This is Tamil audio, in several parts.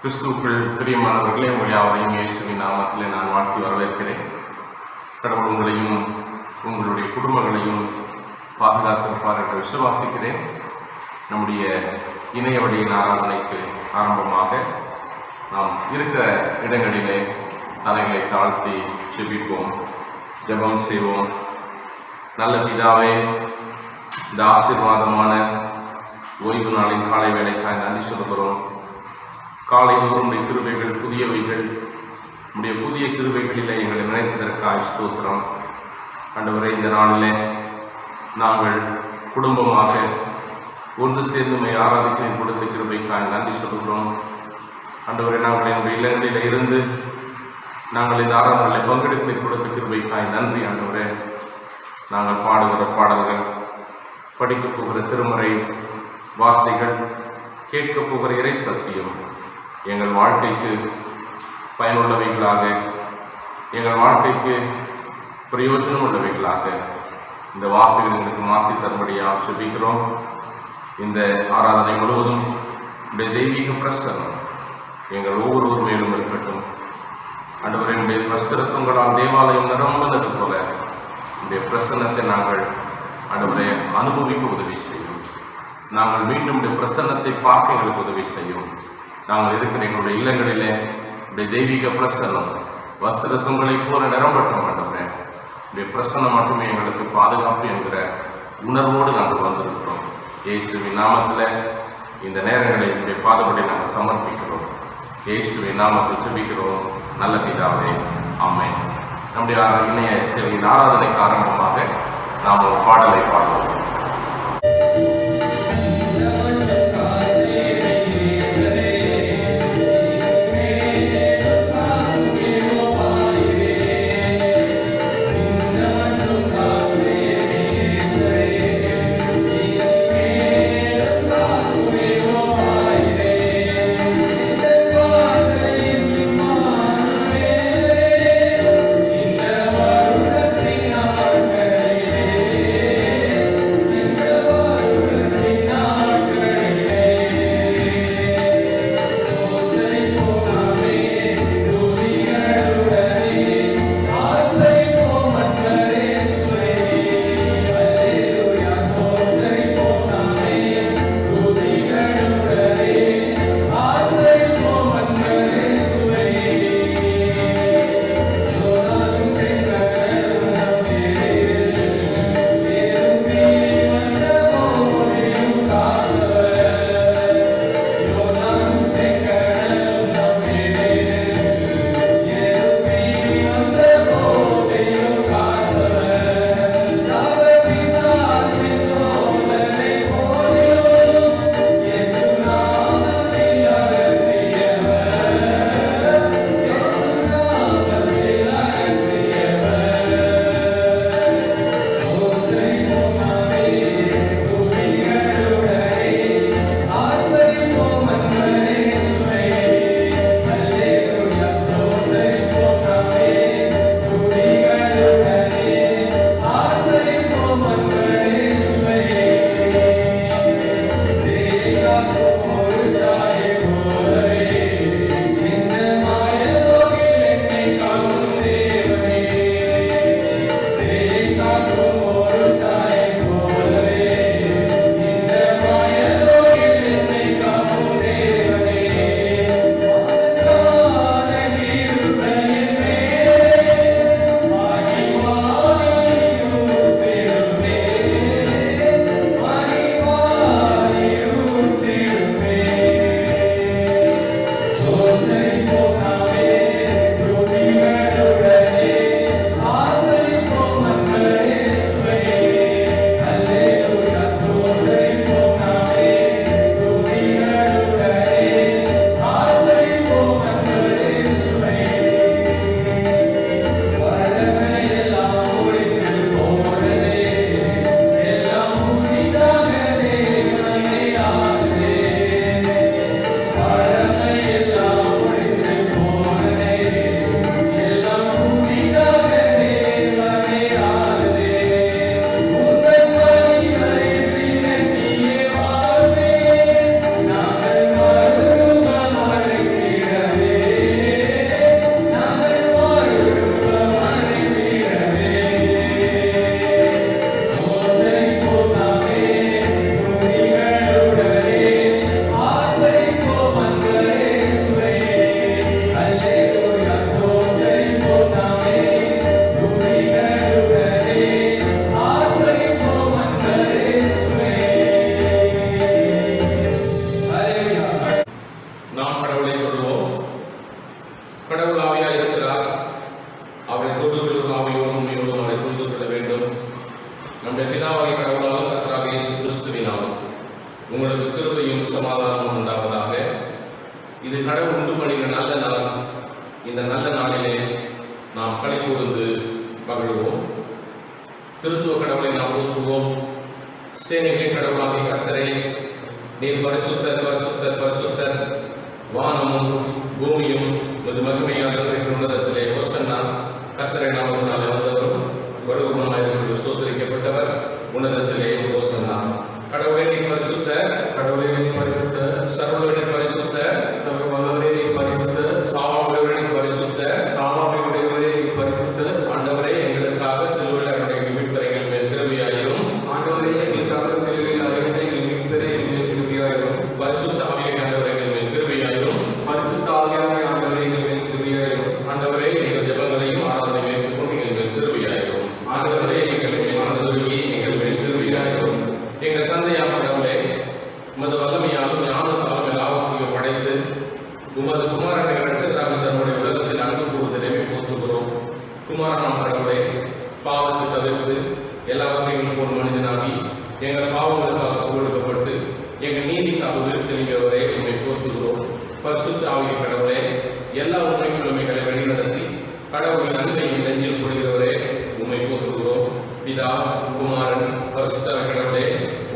கிறிஸ்துவுக்குள் பிரியமானவர்களே, உங்கள் யாவரையும் இயேசுவின் நாமத்திலே நான் வாழ்த்தி வரவேற்கிறேன். கடவுள் உங்களையும் உங்களுடைய குடும்பங்களையும் பாதுகாத்திருப்பார் என்று விசுவாசிக்கிறேன். நம்முடைய இணைய வழியின் ஆராதனைக்கு ஆரம்பமாக நாம் இருக்கிற இடங்களிலே தலைகளை தாழ்த்தி செபிப்போம், ஜெபம் செய்வோம். நல்ல பிதாவே, இந்த ஆசீர்வாதமான ஓய்வு நாளின் காலை வேலைக்காக நன்றி சொல்கிறோம். காலை தோறும் கிருபைகள் புதியவைகள், நம்முடைய புதிய கிருபைகளிலே எங்களை நினைத்ததற்காக ஸ்தோத்திரம். ஆண்டவரே, இந்த நாளிலே நாங்கள் குடும்பமாக ஒன்று சேர்ந்து ஆராதிக்க கொடுத்த கிருபைக்காக நன்றி சொல்கிறோம். ஆண்டவரே, நாங்கள் எங்களுடைய இல்லங்களில் இருந்து நாங்கள் இந்த ஆராதனையில் பங்கெடுப்பதை கொடுத்த கிருபைக்காக நன்றி. ஆண்டவரே, நாங்கள் பாடுகிற பாடல்கள், படிக்கப் போகிற திருமறை வார்த்தைகள், கேட்கப் போகிற இறை சத்தியம் எங்கள் வாழ்க்கைக்கு பயனுள்ளவைகளாக, எங்கள் வாழ்க்கைக்கு பிரயோஜனம் உள்ளவைகளாக இந்த வார்த்தைகள் எங்களுக்கு மாற்றி தரும்படியாக செபிக்கிறோம். இந்த ஆராதனை முழுவதும் இந்த தெய்வீக பிரசன்னம் எங்கள் ஒவ்வொருவர் மேலும் இருக்கட்டும். ஆண்டவரே, என்னுடைய வஸ்திரத்துவங்களால் தேவாலயம் நிரம்பினது போல இந்த பிரசன்னத்தை நாங்கள் ஆண்டவரே அனுபவிக்க உதவி செய்யும். நாங்கள் மீண்டும் இந்த பிரசன்னத்தை பார்க்க எங்களுக்கு உதவி செய்யும். நாங்கள் இருக்கிற எங்களுடைய இல்லங்களிலே இந்த தெய்வீக பிரசன்னம் வஸ்திரத்துவங்களைப் போல நிரம்பட்டும். ஆண்டவரே, இந்த பிரசன்னம் மட்டுமே எங்களுக்கு பாதுகாப்பு என்கிற உணர்வோடு நாங்கள் வந்திருக்கிறோம். இயேசுவின் நாமத்தில் இந்த நேரங்களை என்னுடைய பாதப்படி நாங்கள் சமர்ப்பிக்கிறோம். இயேசுவின் நாமத்தில் ஜெபிக்கிறோம் நல்ல பிதாவே, ஆமென். நம்முடைய இணைய சேவையின் ஆராதனைக்கு ஆரம்பமாக நாம் ஒரு பாடலை பாடுவோம். இந்த வருடத்தின் நாட்களிலே நாம் கடவுளை தொடுவோம். கடவுள் ஆவியாக இருக்கிறார். அவரை தொழுதுகளும் ஆவியோடும் உண்மையோடும் அவரை தொழுது கொள்ள வேண்டும். நம்முடைய பிதாவாகிய கடவுளாலும் கர்த்தராகிய இயேசு கிறிஸ்துவினாலும் உங்களுக்கு கிருபையும் சமாதானமும் உண்டாவதாக. இது கடவுள் உண்டு பண்ணின நல்ல நாள். இந்த நல்ல நாளிலே நாம் களி கூர்ந்து மகிழ்வோம். திருத்துவ கடவுளை நாம் போற்றுவோம். சேனைகளின் கடவுளாகிய கர்த்தரே, நீர் பரிசுத்தர் பரிசுத்தர் பரிசுத்தர், வானமும் பூமியும் ஒரு மகிமையால் உன்னதத்திலே ஹோசன்னா. கர்த்தரை நாமத்தினாலே வந்தவரும் வருவருமாயிருக்கிற சோதரிக்கப்பட்டவர் உன்னதத்திலே ஹோசன்னா. கடவுளே நீ பரிசுத்த, கடவுளே நீ பரிசுத்த, சர்வலோகே பரிசுத்த, சர்வ வல்லவரே நீ பரிசுத்த, சாவாமையுடைய நீ பரிசுத்த, சாவாமையுடையவரே நீ பரிசுத்த. ஆண்டவரே, எங்களுக்காக சிலுவையில் அவருடைய மீட்பரைகள் மேல் கிருபையாயிரும். ஆண்டவரே, எங்களுக்காக சிலுவையில் அவருடைய மீட்பரை மேல் கிருபையாயிரும். பரிசுத்த ஆவியை ஆண்டவரே மேல் கிருபையாயிரும். பரிசுத்த ஆவியானவரே ஆண்டவரே மேல் கிருபையாயிரும். ஆண்டவரே, எங்கள் ஜெபங்களையும் ஆராதனை ஏற்றுக்கொண்டு எங்கள் மேல் கிருபையாயிரும். ஆண்டவரே, எங்கள் மேல் ஆனந்தொழுகி எங்கள் மேல் கிருபையாயிரும். எங்கள் தந்தையான கடவுளே, உமது வல்லமையாலும் ஞானத்தாலும் எல்லாவற்றையும் படைத்து உமது குமாரனை ரட்சகராக தன்னுடைய உலகத்தில் அன்பு கூறுதலை போற்றுகிறோம். குமாரனாம் கடவுளே, பாவத்தை தவிர்த்து எல்லாவற்றையும் போல் மனிதனாகி எங்கள் பாவங்களுக்காக கொடுக்கப்பட்டு எங்கள் நீதிக்காக உயிர்த்தெளிந்தவரே உண்மை போற்றுகிறோம். பரிசுத்த ஆவிய கடவுளே, எல்லா உண்மைகளை வழிநடத்தி கடவுளின் அன்பையும் நெஞ்சில் கொள்கிறவரே உண்மை போற்றுகிறோம். பிதா, குமாரன், பரிசுத்த கடவுளே,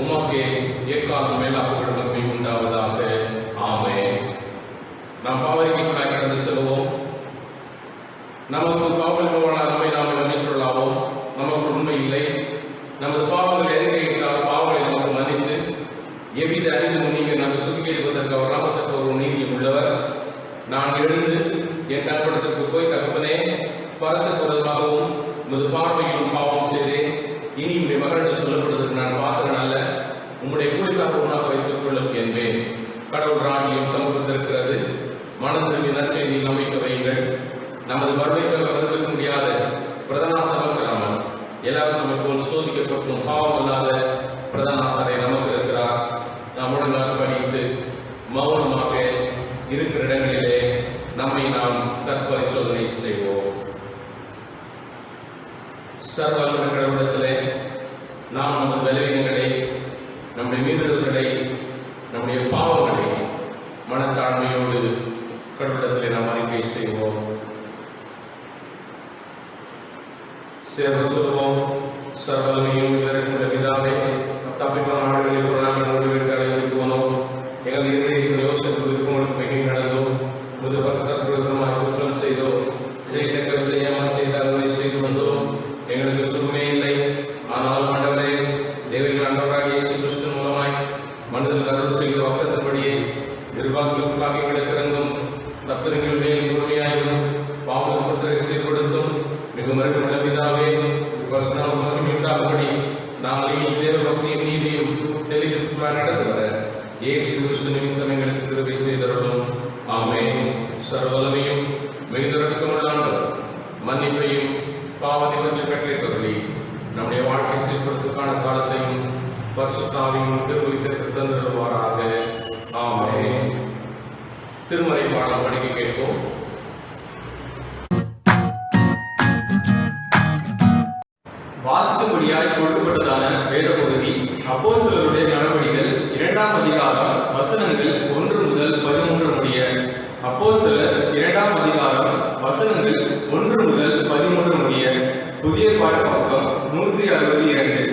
உமக்கே ஏற்காலம் மேலாக மகிமை உண்டாவதாக. ஆமென். நாம் பாவரிக்குள்ளாய் கடந்து செல்வோம். நமக்கு பாவல் நம்மை நாமே மன்னித்துள்ளாவோம். நமக்கு உண்மை இல்லை. நமது பாவங்களை அறிக்கையிட்டால் பாவங்களை நமக்கு மன்னித்து எவ்வித அறிந்தும் நீங்கள் நாங்கள் சுத்திகரிப்பதற்கு அவர் நாமத்திற்கு ஒரு நீதி உள்ளவர். நான் எழுந்து என் கல்படத்திற்கு போய் தகப்பனே, பரத்து கொடுதாகவும் உமது பார்வையிலும் பாவம் செய்தேன். இனி உடைய மகன் சொல்லப்படுவதற்கு நான் பாத்திரன் அல்ல. உம்முடைய கூலிக்காக உணவாக வைத்துக் கொள்ளும் என்பேன். கடவுள் ராஜ்யம் சமூகத்திருக்கிறது. மனம் திரும்பி நற்செய்தியில் நம்பிக்கை வையுங்கள். நமது வறுமைக்காக வருவிக்க முடியாத பிரதனாசமராமன் எல்லாரும் நம்மை போல் சோதிக்கப்பட்டும் பாவம் இல்லாத பிரதனாசரை நமக்கு இருக்கிறார். நாம் ஒழுங்காக படித்து மௌனமாக இருக்கிற இடங்களிலே நம்மை நாம் கற்பரிசோதனை செய்வோம். சர்வ கடவுளத்திலே நாம் நமது பலவீனங்களை, நம்முடைய மீறுதல்களை, நம்முடைய பாவங்களை மனத்தாழ்மையோடு கடவுளத்திலே நாம் அறிக்கை செய்வோம். சேவை சொல்வோம். சர்வலமையும் இறக்குள்ள பிதாவே, தப்பிப்ப நாடுகளில் ஒரு நாள் நோடுவிட்டு ஒதுக்குவனோம். எங்கள் இருதயத்தில் யோசிப்பு விருப்பங்களுக்கு மிக நடந்தோம். முது பக்கத்திற்குமாய் குற்றம் செய்தோம். செய்தக்க செய்யாமல் செய்த அறுவடை செய்து வந்தோம். எங்களுக்கு சுகமே இல்லை. ஆனால் ஆண்டவரே, தேவர்கள் ஆண்டவராக இயேசு கிறிஸ்து மூலமாய் மனிதன் கருள் செய்கிற வக்கத்தின்படியே நிர்வாகங்களுக்காக எங்களுக்கு இறங்கும். தப்பிரங்கள் மேல் முழுமையாயும் பாவம் குற்றத்தை செயல்படுத்தும் மிக மறுபடியுள்ள பிதாவே, வசனம் மகிமையுண்டாகும்படி நாங்கள் இனி தேவ பக்தியும் நீதியும் தெளிவு நடந்து வர இயேசு கிறிஸ்து நிமித்தம் எங்களுக்கு கிருபை செய்தருளும். ஆமென். சர்வவல்லமையும் மிகுதிரக்கமுள்ள ஆண்டவர் மன்னிப்பையும் பாவநிவர்த்தி பெற்றிருப்பவர்களே, நம்முடைய வாழ்க்கை செயல்படுத்துக்கான காலத்தையும் பரிசுத்த ஆவியின் கிருபைக்கு தந்தருளுவாராக. ஆமென். திருமறை பாடல் படிக்க கேட்போம். வாசிக்கும்படியாய் கொடுக்கப்பட்டதான வேத பகுதி அப்போஸ்தலருடைய நடவடிக்கைகள் 2ஆம் அதிகாரம் வசனங்கள் 1 முதல் 13 முடிய. அப்போஸ்தலர் 2ஆம் அதிகாரம் வசனங்கள் 1 முதல் 13 முடிய. புதிய பாட்டு பக்கம் 162.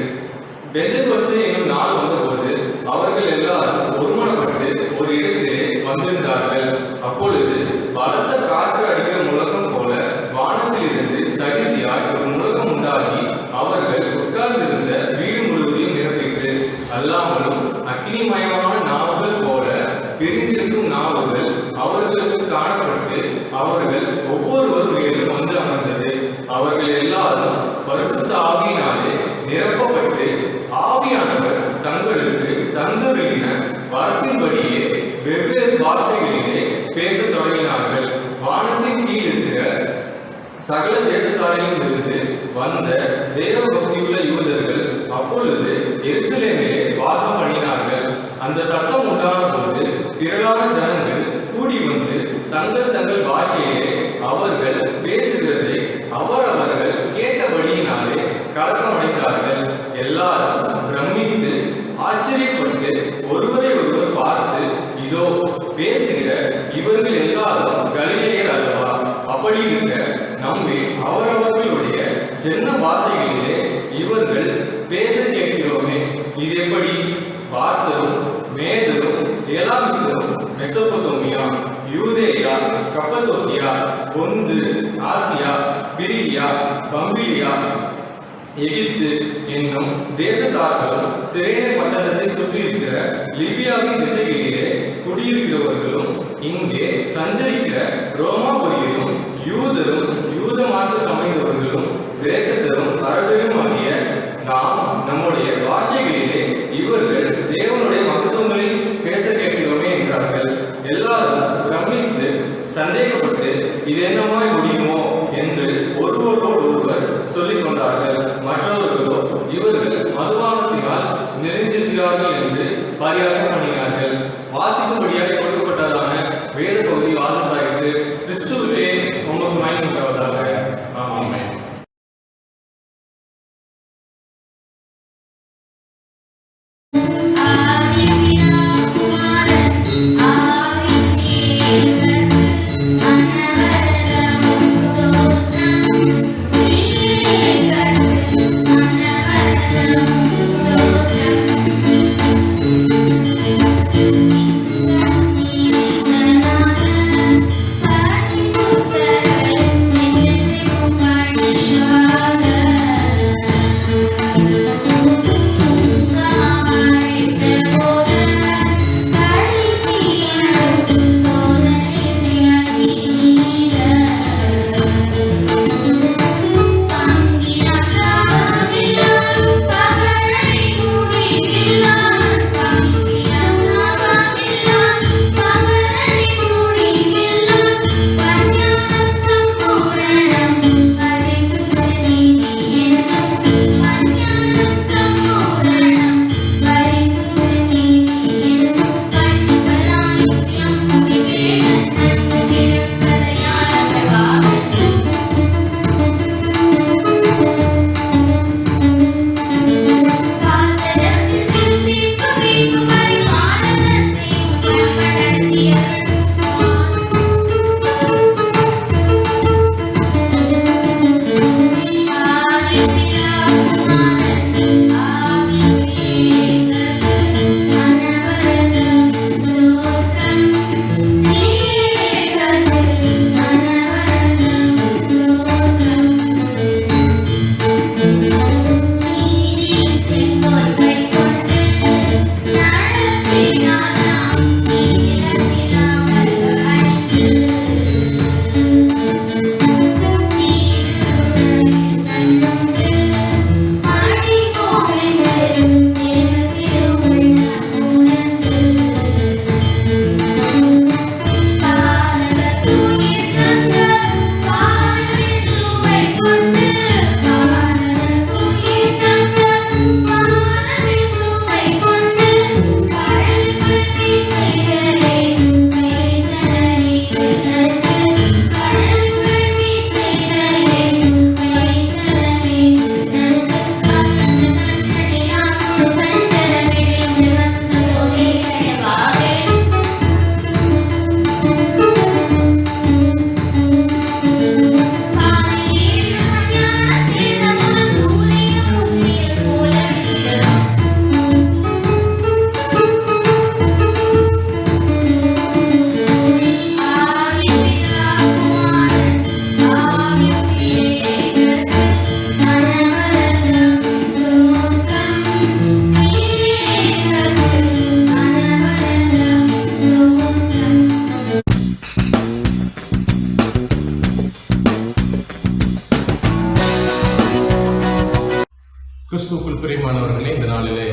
பெந்தெகோஸ்தே என்னும் நாள் வந்தபோது அவர்கள் எல்லாரும் ஒருமனப்பட்டு ஒரு இடத்திலே வந்திருந்தார்கள். அப்பொழுது பலத்த காற்று அடிக்கிற முழக்கம் போல வானத்திலிருந்து சடிதியாய் ஒரு முழக்கம் உண்டாகி அவர்கள் உட்கார்ந்திருந்த வீடு முழுவதையும் நிரப்பிட்டு, அல்லாமலும் அக்னிமயமான நாவுகள் போல பிரிந்திருக்கும் நாவுகள் அவர்களுக்கு காணப்பட்டு அவர்கள் ஒவ்வொருவர் மேலும் வந்து அமர்ந்தது. அவர்கள் எல்லாரும் பரிசுத்த ஆவியினாலே நிரப்பப்பட்டு ஆவியானவர் தங்களுக்கு தந்தருளின வரத்தின்படியே வெவ்வேறு பாஷைகளிலே பேசத் தொடங்கினார்கள். வானத்தின் கீழ் இருக்கிற சகல தேசத்தாரிலும் இருந்து வந்த தேவ பக்தியுள்ள யூதர்கள் அப்பொழுது எருசலேமிலே வாசம் பண்ணினார்கள். அந்த சத்தம் உண்டான போது திரளான ஜனங்கள் கூடி இவர்கள் எல்லாரும் கலிலேயர் அல்லவா? அப்படி இருக்க நம்மை அவரவர்களுடைய ஜென்ம பாஷைகளிலே இவர்கள் பேச கேட்கிறோமே, இது எப்படி? பார்த்தரும், மேதரும், ஏலாமித்தரும், மெசொப்பொத்தேமியா, யூதேயா, கப்பத்தோக்கியா, பொந்து, ஆசியா, பிரியா, பம்பிலியா, எகிப்து என்னும் தேசத்தார்களும் சிரேனை பட்டணத்தை சுற்றியிருக்கிற லிபியாவின் திசைகளிலே குடியிருக்கிறவர்களும் இங்கே சஞ்சரிக்கிற ரோமாபுரியும் யூதரும் யூத மார்க்கத்தில் அமைந்தவர்களும் கிரேக்கத்தரும் அரபியும் ஆகிய நாம் நம்முடைய பாஷைகளிலே இவர்கள் தேவனுடைய மகத்துவங்களை பேச கேட்கிறோமே என்றார்கள். எல்லாரும் பிரமித்து சந்தேகப்பட்டு இது என்னமாய் முடியுமோ என்று ஒருவரோடு ஒருவர் சொல்லிக் கொண்டார்கள். மற்றவர்களோ இவர்கள் மதுபானத்தினால் நிறைந்திருக்கிறார்கள் என்று பரியாசம் பண்ணினார்கள். வாசிக்கும்படியாக கொடுக்கப்பட்டதான வேத பகுதி வாசித்தாயிற்று. கிறிஸ்துவிலே உமக்கு மகிமை உண்டாவதாக. ஆமென். கிறிஸ்துவுக்குள் பிரியமானவர்களே, இந்த நாளிலே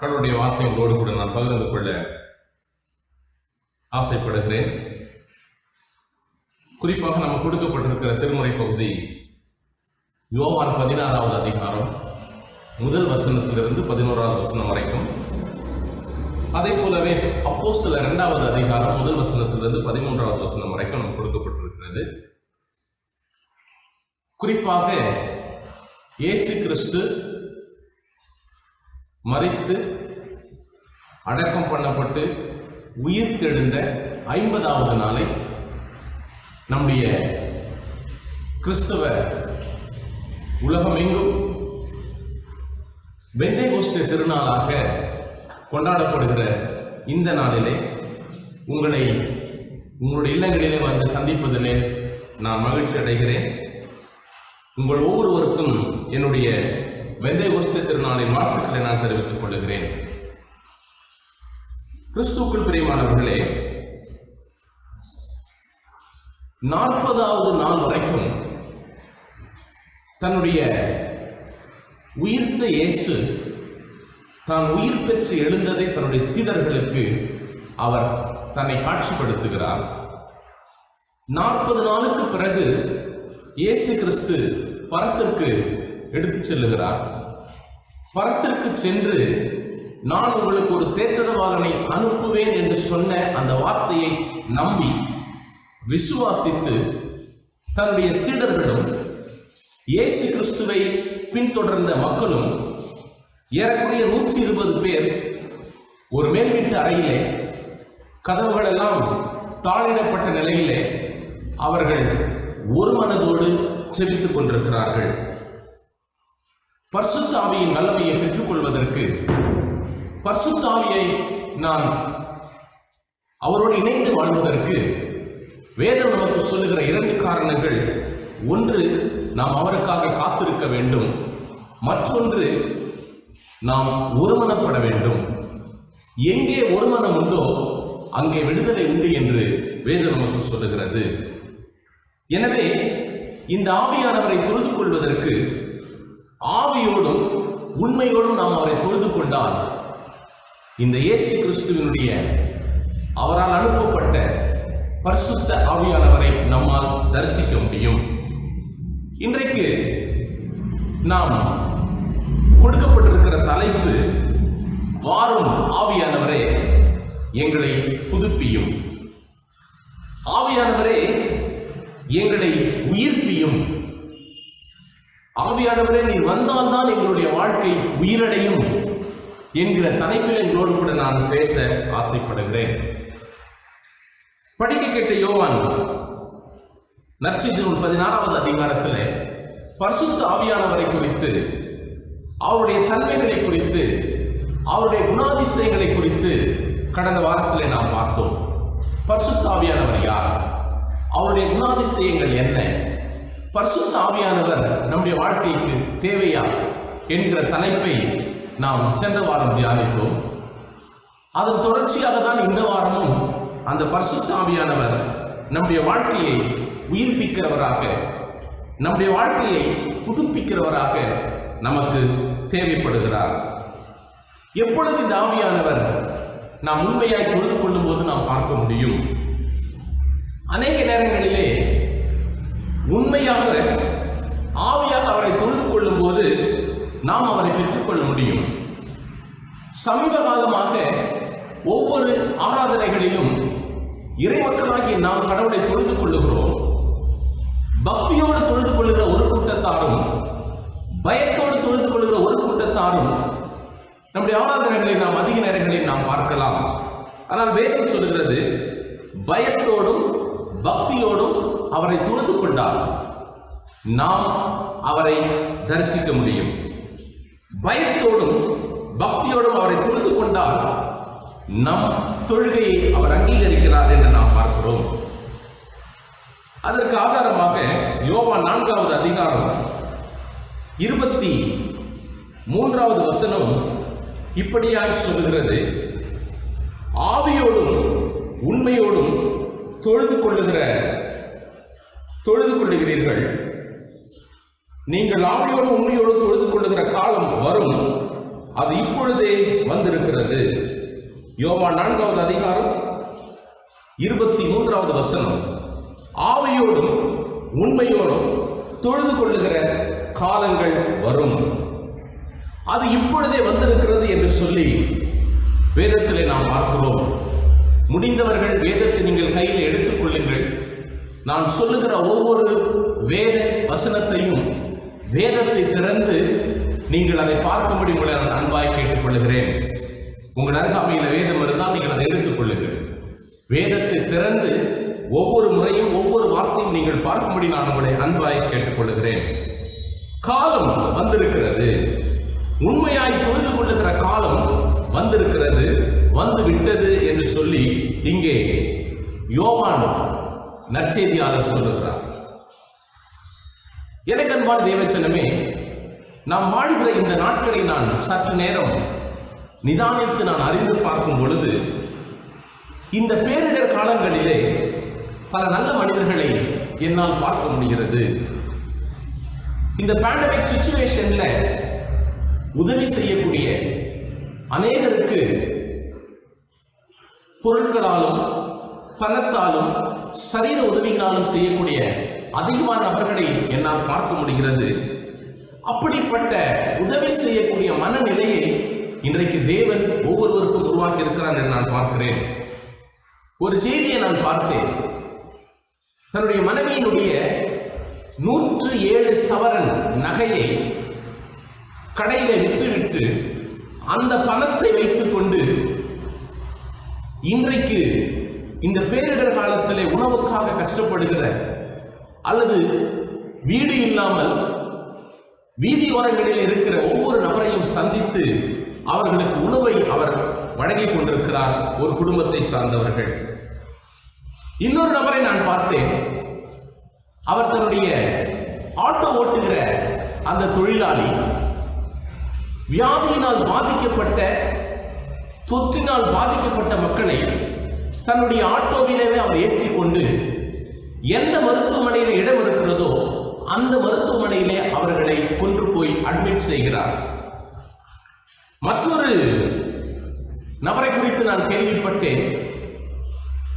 கடவுளுடைய வார்த்தை உங்களோடு கூட நான் பகிர்ந்து கொள்ள ஆசைப்படுகிறேன். குறிப்பாக நம்ம கொடுக்கப்பட்டிருக்கிற திருமுறை பகுதி யோவான் 16வது அதிகாரம் முதல் வசனத்திலிருந்து 11வது வசனம் வரைக்கும். அதே போலவே அப்போஸ்தலர் 2வது அதிகாரம் முதல் வசனத்திலிருந்து 13வது வசனம் வரைக்கும் நமக்கு கொடுக்கப்பட்டிருக்கிறது. குறிப்பாக இயேசு கிறிஸ்து மரித்து அடக்கம் பண்ணப்பட்டு உயிர்த்தெழுந்த 50வது நாளை நம்முடைய கிறிஸ்தவ உலகமெங்கும் பெந்தேகோஸ்தே திருநாளாக கொண்டாடப்படுகிற இந்த நாளிலே உங்களுடைய இல்லங்களிலே வந்து சந்திப்பதிலே நான் மகிழ்ச்சி அடைகிறேன். உங்கள் ஒவ்வொருவருக்கும் என்னுடைய பெந்தேகோஸ்தே திருநாளின் வாழ்த்துக்களை நான் தெரிவித்துக் கொள்கிறேன். கிறிஸ்துவுக்குள் பிரியமானவர்களே, 40வது நாள் வரைக்கும் தன்னுடைய உயிர்த்த இயேசு தான் உயிர் பெற்று எழுந்ததை தன்னுடைய சீடர்களுக்கு அவர் தன்னை காட்சிப்படுத்துகிறார். 40 நாளுக்கு பிறகு இயேசு கிறிஸ்து பரத்திற்கு எடுத்துச் செல்லுகிறார். பரத்திற்கு சென்று நான் உங்களுக்கு ஒரு தேற்றரவாளனை அனுப்புவேன் என்று சொன்ன அந்த வார்த்தையை நம்பி விசுவாசித்து தன்னுடைய சீடர்களும் இயேசு கிறிஸ்துவை பின்தொடர்ந்த மக்களும் ஏறக்குறைய 120 பேர் ஒரு மேல் வீட்டு அறையிலே கதவுகள் எல்லாம் தாளிடப்பட்ட நிலையிலே அவர்கள் ஒரு மனதோடு செபித்துக் கொண்டிருக்கிறார்கள். பரிசுத்த ஆவியின் வல்லமையை பெற்றுக்கொள்வதற்கு, பரிசுத்த ஆவியை நான் அவரோடு இணைந்து வாழ்வதற்கு வேதம் நமக்கு சொல்லுகிற 2 காரணங்கள். ஒன்று, நாம் அவருக்காக காத்திருக்க வேண்டும். மற்றொன்று, நாம் ஒருமனப்பட வேண்டும். எங்கே ஒருமனம் உண்டோ அங்கே விடுதலை உண்டு என்று வேதம் நமக்கு சொல்லுகிறது. எனவே இந்த ஆவியானவரை தொழுது கொள்வதற்கு ஆவியோடும் உண்மையோடும் நாம் அவரை தொழுது கொண்டால் இந்த இயேசு கிறிஸ்துவினுடைய அவரால் அனுப்பப்பட்ட பரிசுத்த ஆவியானவரை நம்மால் தரிசிக்க முடியும். இன்றைக்கு நாம் கொடுக்கப்பட்டிருக்கிற தலைப்பு, வாரும் ஆவியானவரே எங்களை புதுப்பியும், ஆவியானவரே எங்களை உயிர்ப்பியும், ஆவியானவரே நீ வந்தால்தான் எங்களுடைய வாழ்க்கை உயிரடையும் என்கிற தலைப்பில் எங்களோடு கூட நான் பேச ஆசைப்படுகிறேன். படிக்க கேட்ட யோவான் நற்செய்தி நூல் 16வது அதிகாரத்தில் பரிசுத்த ஆவியானவரை குறித்து, அவருடைய தன்மைகளை குறித்து, அவருடைய குணாதிசயங்களை குறித்து கடந்த வாரத்திலே நாம் பார்த்தோம். பரிசுத்த ஆவியானவர் யார், அவருடைய குணாதிசயங்கள் என்ன, பரிசுத்த ஆவியானவர் நம்முடைய வாழ்க்கைக்கு தேவையா என்கிற தலைப்பை நாம் சென்ற வாரம் தியானித்தோம். அதன் தொடர்ச்சியாக தான் இந்த வாரமும் அந்த பரிசுத்த ஆவியானவர் நம்முடைய வாழ்க்கையை உயிர்ப்பிக்கிறவராக, நம்முடைய வாழ்க்கையை புதுப்பிக்கிறவராக நமக்கு தேவைப்படுகிறார். எப்பொழுது இந்த ஆவியானவர் நாம் உண்மையாய் தொழுது கொள்ளும் போது நாம் பார்க்க முடியும்? அநேக நேரங்களிலே உண்மையாக ஆவியாக அவரை தொழுது கொள்ளும் போது நாம் அவரை பெற்றுக்கொள்ள முடியும். சமீப காலமாக ஒவ்வொரு ஆராதனைகளிலும் இறைமக்களாகிய நாம் கடவுளை தொழுது கொள்ளுகிறோம். பக்தியோடு தொழுது கொள்ளுகிற ஒரு கூட்டத்தாரும், பயத்தோடு தொழுது கொள்ளுகிற ஒரு கூட்டத்தாரும் நம்முடைய ஆராதனைகளை நாம் அதிக நேரங்களில் நாம் பார்க்கலாம். ஆனால் வேதம் சொல்லுகிறது, பயத்தோடும் பக்தியோடும் அவரை தொழுது கொண்டால் நாம் அவரை தரிசிக்க முடியும். பயத்தோடும் பக்தியோடும் அவரை தொழுது கொண்டால் நம் தொழுகையை அவர் அங்கீகரிக்கிறார் என்று நாம் பார்க்கிறோம். அதற்கு ஆதாரமாக யோவான் 4வது அதிகாரம் 23வது வசனம் இப்படியாய் சொல்லுகிறது, ஆவியோடும் உண்மையோடும் தொழுது கொள்ளுகிறீர்கள். நீங்கள் ஆவியோடும் உண்மையோடும் தொழுது கொள்ளுகிற காலம் வரும், அது இப்பொழுதே வந்திருக்கிறது. யோவான் 4வது அதிகாரம் 23வது வசனம், ஆவியோடும் உண்மையோடும் தொழுது கொள்ளுகிற காலங்கள் வரும், அது இப்பொழுதே வந்திருக்கிறது என்று சொல்லி வேதத்திலே நாம் பார்க்கிறோம். முடிந்தவர்கள் வேதத்தை நீங்கள் கையில் எடுத்துக் கொள்ளுங்கள். நான் சொல்லுகிற ஒவ்வொரு வேத வசனத்தையும் வேதத்தை திறந்து நீங்கள் அதை பார்க்கும்படி உங்களை நான் அன்பாய் கேட்டுக் கொள்ளுகிறேன். உங்கள் அருகாமையில் வேதம் இருந்தால் நீங்கள் அதை எடுத்துக் கொள்ளுங்கள். வேதத்தை திறந்து ஒவ்வொரு முறையும் ஒவ்வொரு வார்த்தையும் நீங்கள் பார்க்கும்படி நான் உங்களை அன்பாய் கேட்டுக்கொள்கிறேன். காலம் வந்திருக்கிறது, உண்மையாய் தொழுது கொள்ளுகிற காலம் வந்திருக்கிறது, வந்து விட்டது என்று சொல்லி இங்கே யோவான் நற்செய்தியாளர் சொல்லுகிறார். எனக்கு அன்பான தேவச்சனமே, நாம் வாழ்கிற இந்த நாட்களை நான் சற்று நேரம் நிதானித்து நான் அறிந்து பார்க்கும் பொழுது, இந்த பேரிடர் காலங்களிலே பல நல்ல மனிதர்களை என்னால் பார்க்க முடிகிறது. இந்த பேண்டமிக் சிச்சுவேஷன்ல உதவி செய்யக்கூடிய அநேகருக்கு பொருட்களாலும் பணத்தாலும் சரீர உதவிகளாலும் செய்யக்கூடிய அதிகமான நபர்களை என்னால் பார்க்க முடிகிறது. அப்படிப்பட்ட உதவி செய்யக்கூடிய மனநிலையை இன்றைக்கு தேவன் ஒவ்வொருவருக்கும் உருவாக்கி இருக்கிறார் என்று நான் பார்க்கிறேன். ஒரு செய்தியை நான் பார்த்தேன். தன்னுடைய மனைவியினுடைய 107 சவரன் நகையை கடையில விற்றுவிட்டு அந்த பணத்தை வைத்துக் கொண்டு இன்றைக்கு இந்த பேரிடர் காலத்திலே உணவுக்காக கஷ்டப்படுகிற அல்லது வீடு இல்லாமல் வீதியோரங்களில் இருக்கிற ஒவ்வொரு நபரையும் சந்தித்து அவர்களுக்கு உணவை அவர் வழங்கிக் கொண்டிருக்கிறார். ஒரு குடும்பத்தை சார்ந்தவர்கள். இன்னொரு நபரை நான் பார்த்தேன். அவர் தன்னுடைய ஆட்டோ ஓட்டுகிற அந்த தொழிலாளி வியாதியினால் பாதிக்கப்பட்ட, தொற்றினால் பாதிக்கப்பட்ட மக்களை தன்னுடைய ஆட்டோவிலேயே அவர் ஏற்றிக்கொண்டு எந்த மருத்துவமனையில் இடம் இருக்கிறதோ அந்த மருத்துவமனையிலே அவர்களை கொண்டு போய் அட்மிட் செய்கிறார். மற்றொரு நபரை குறித்து நான் கேள்விப்பட்டேன்.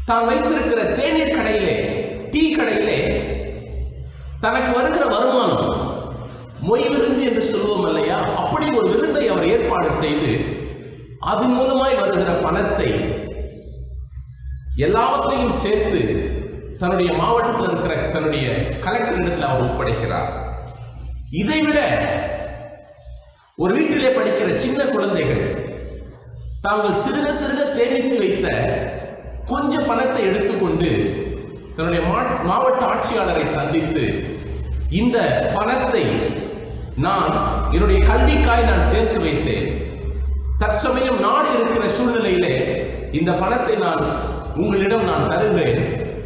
தான் வைத்திருக்கிற தேநீர் கடையிலே, டீ கடையிலே தனக்கு வருகிற வருமானம் மொய் விருந்து என்று சொல்லுவோம் இல்லையா, அப்படி ஒரு விருந்தை அவர் ஏற்பாடு செய்து அதன் மூலமாய் வருகிற பணத்தை எல்லாவற்றையும் சேர்த்து தன்னுடைய மாவட்டத்தில் இருக்கிற தன்னுடைய கலெக்டரிடத்தில் அவர் ஒப்படைக்கிறார். இதைவிட ஒரு வீட்டிலே படிக்கிற சின்ன குழந்தைகள் தாங்கள் சிறுக சிறுக சேமித்து வைத்த கொஞ்ச பணத்தை எடுத்துக்கொண்டு தன்னுடைய மாவட்ட ஆட்சியாளரை சந்தித்து, இந்த பணத்தை நான் என்னுடைய கல்விக்காய் நான் சேர்த்து வைத்தேன், தற்சமயம் நாடு இருக்கிற சூழ்நிலையிலே இந்த பணத்தை நான் உங்களிடம் நான் தருகிறேன்,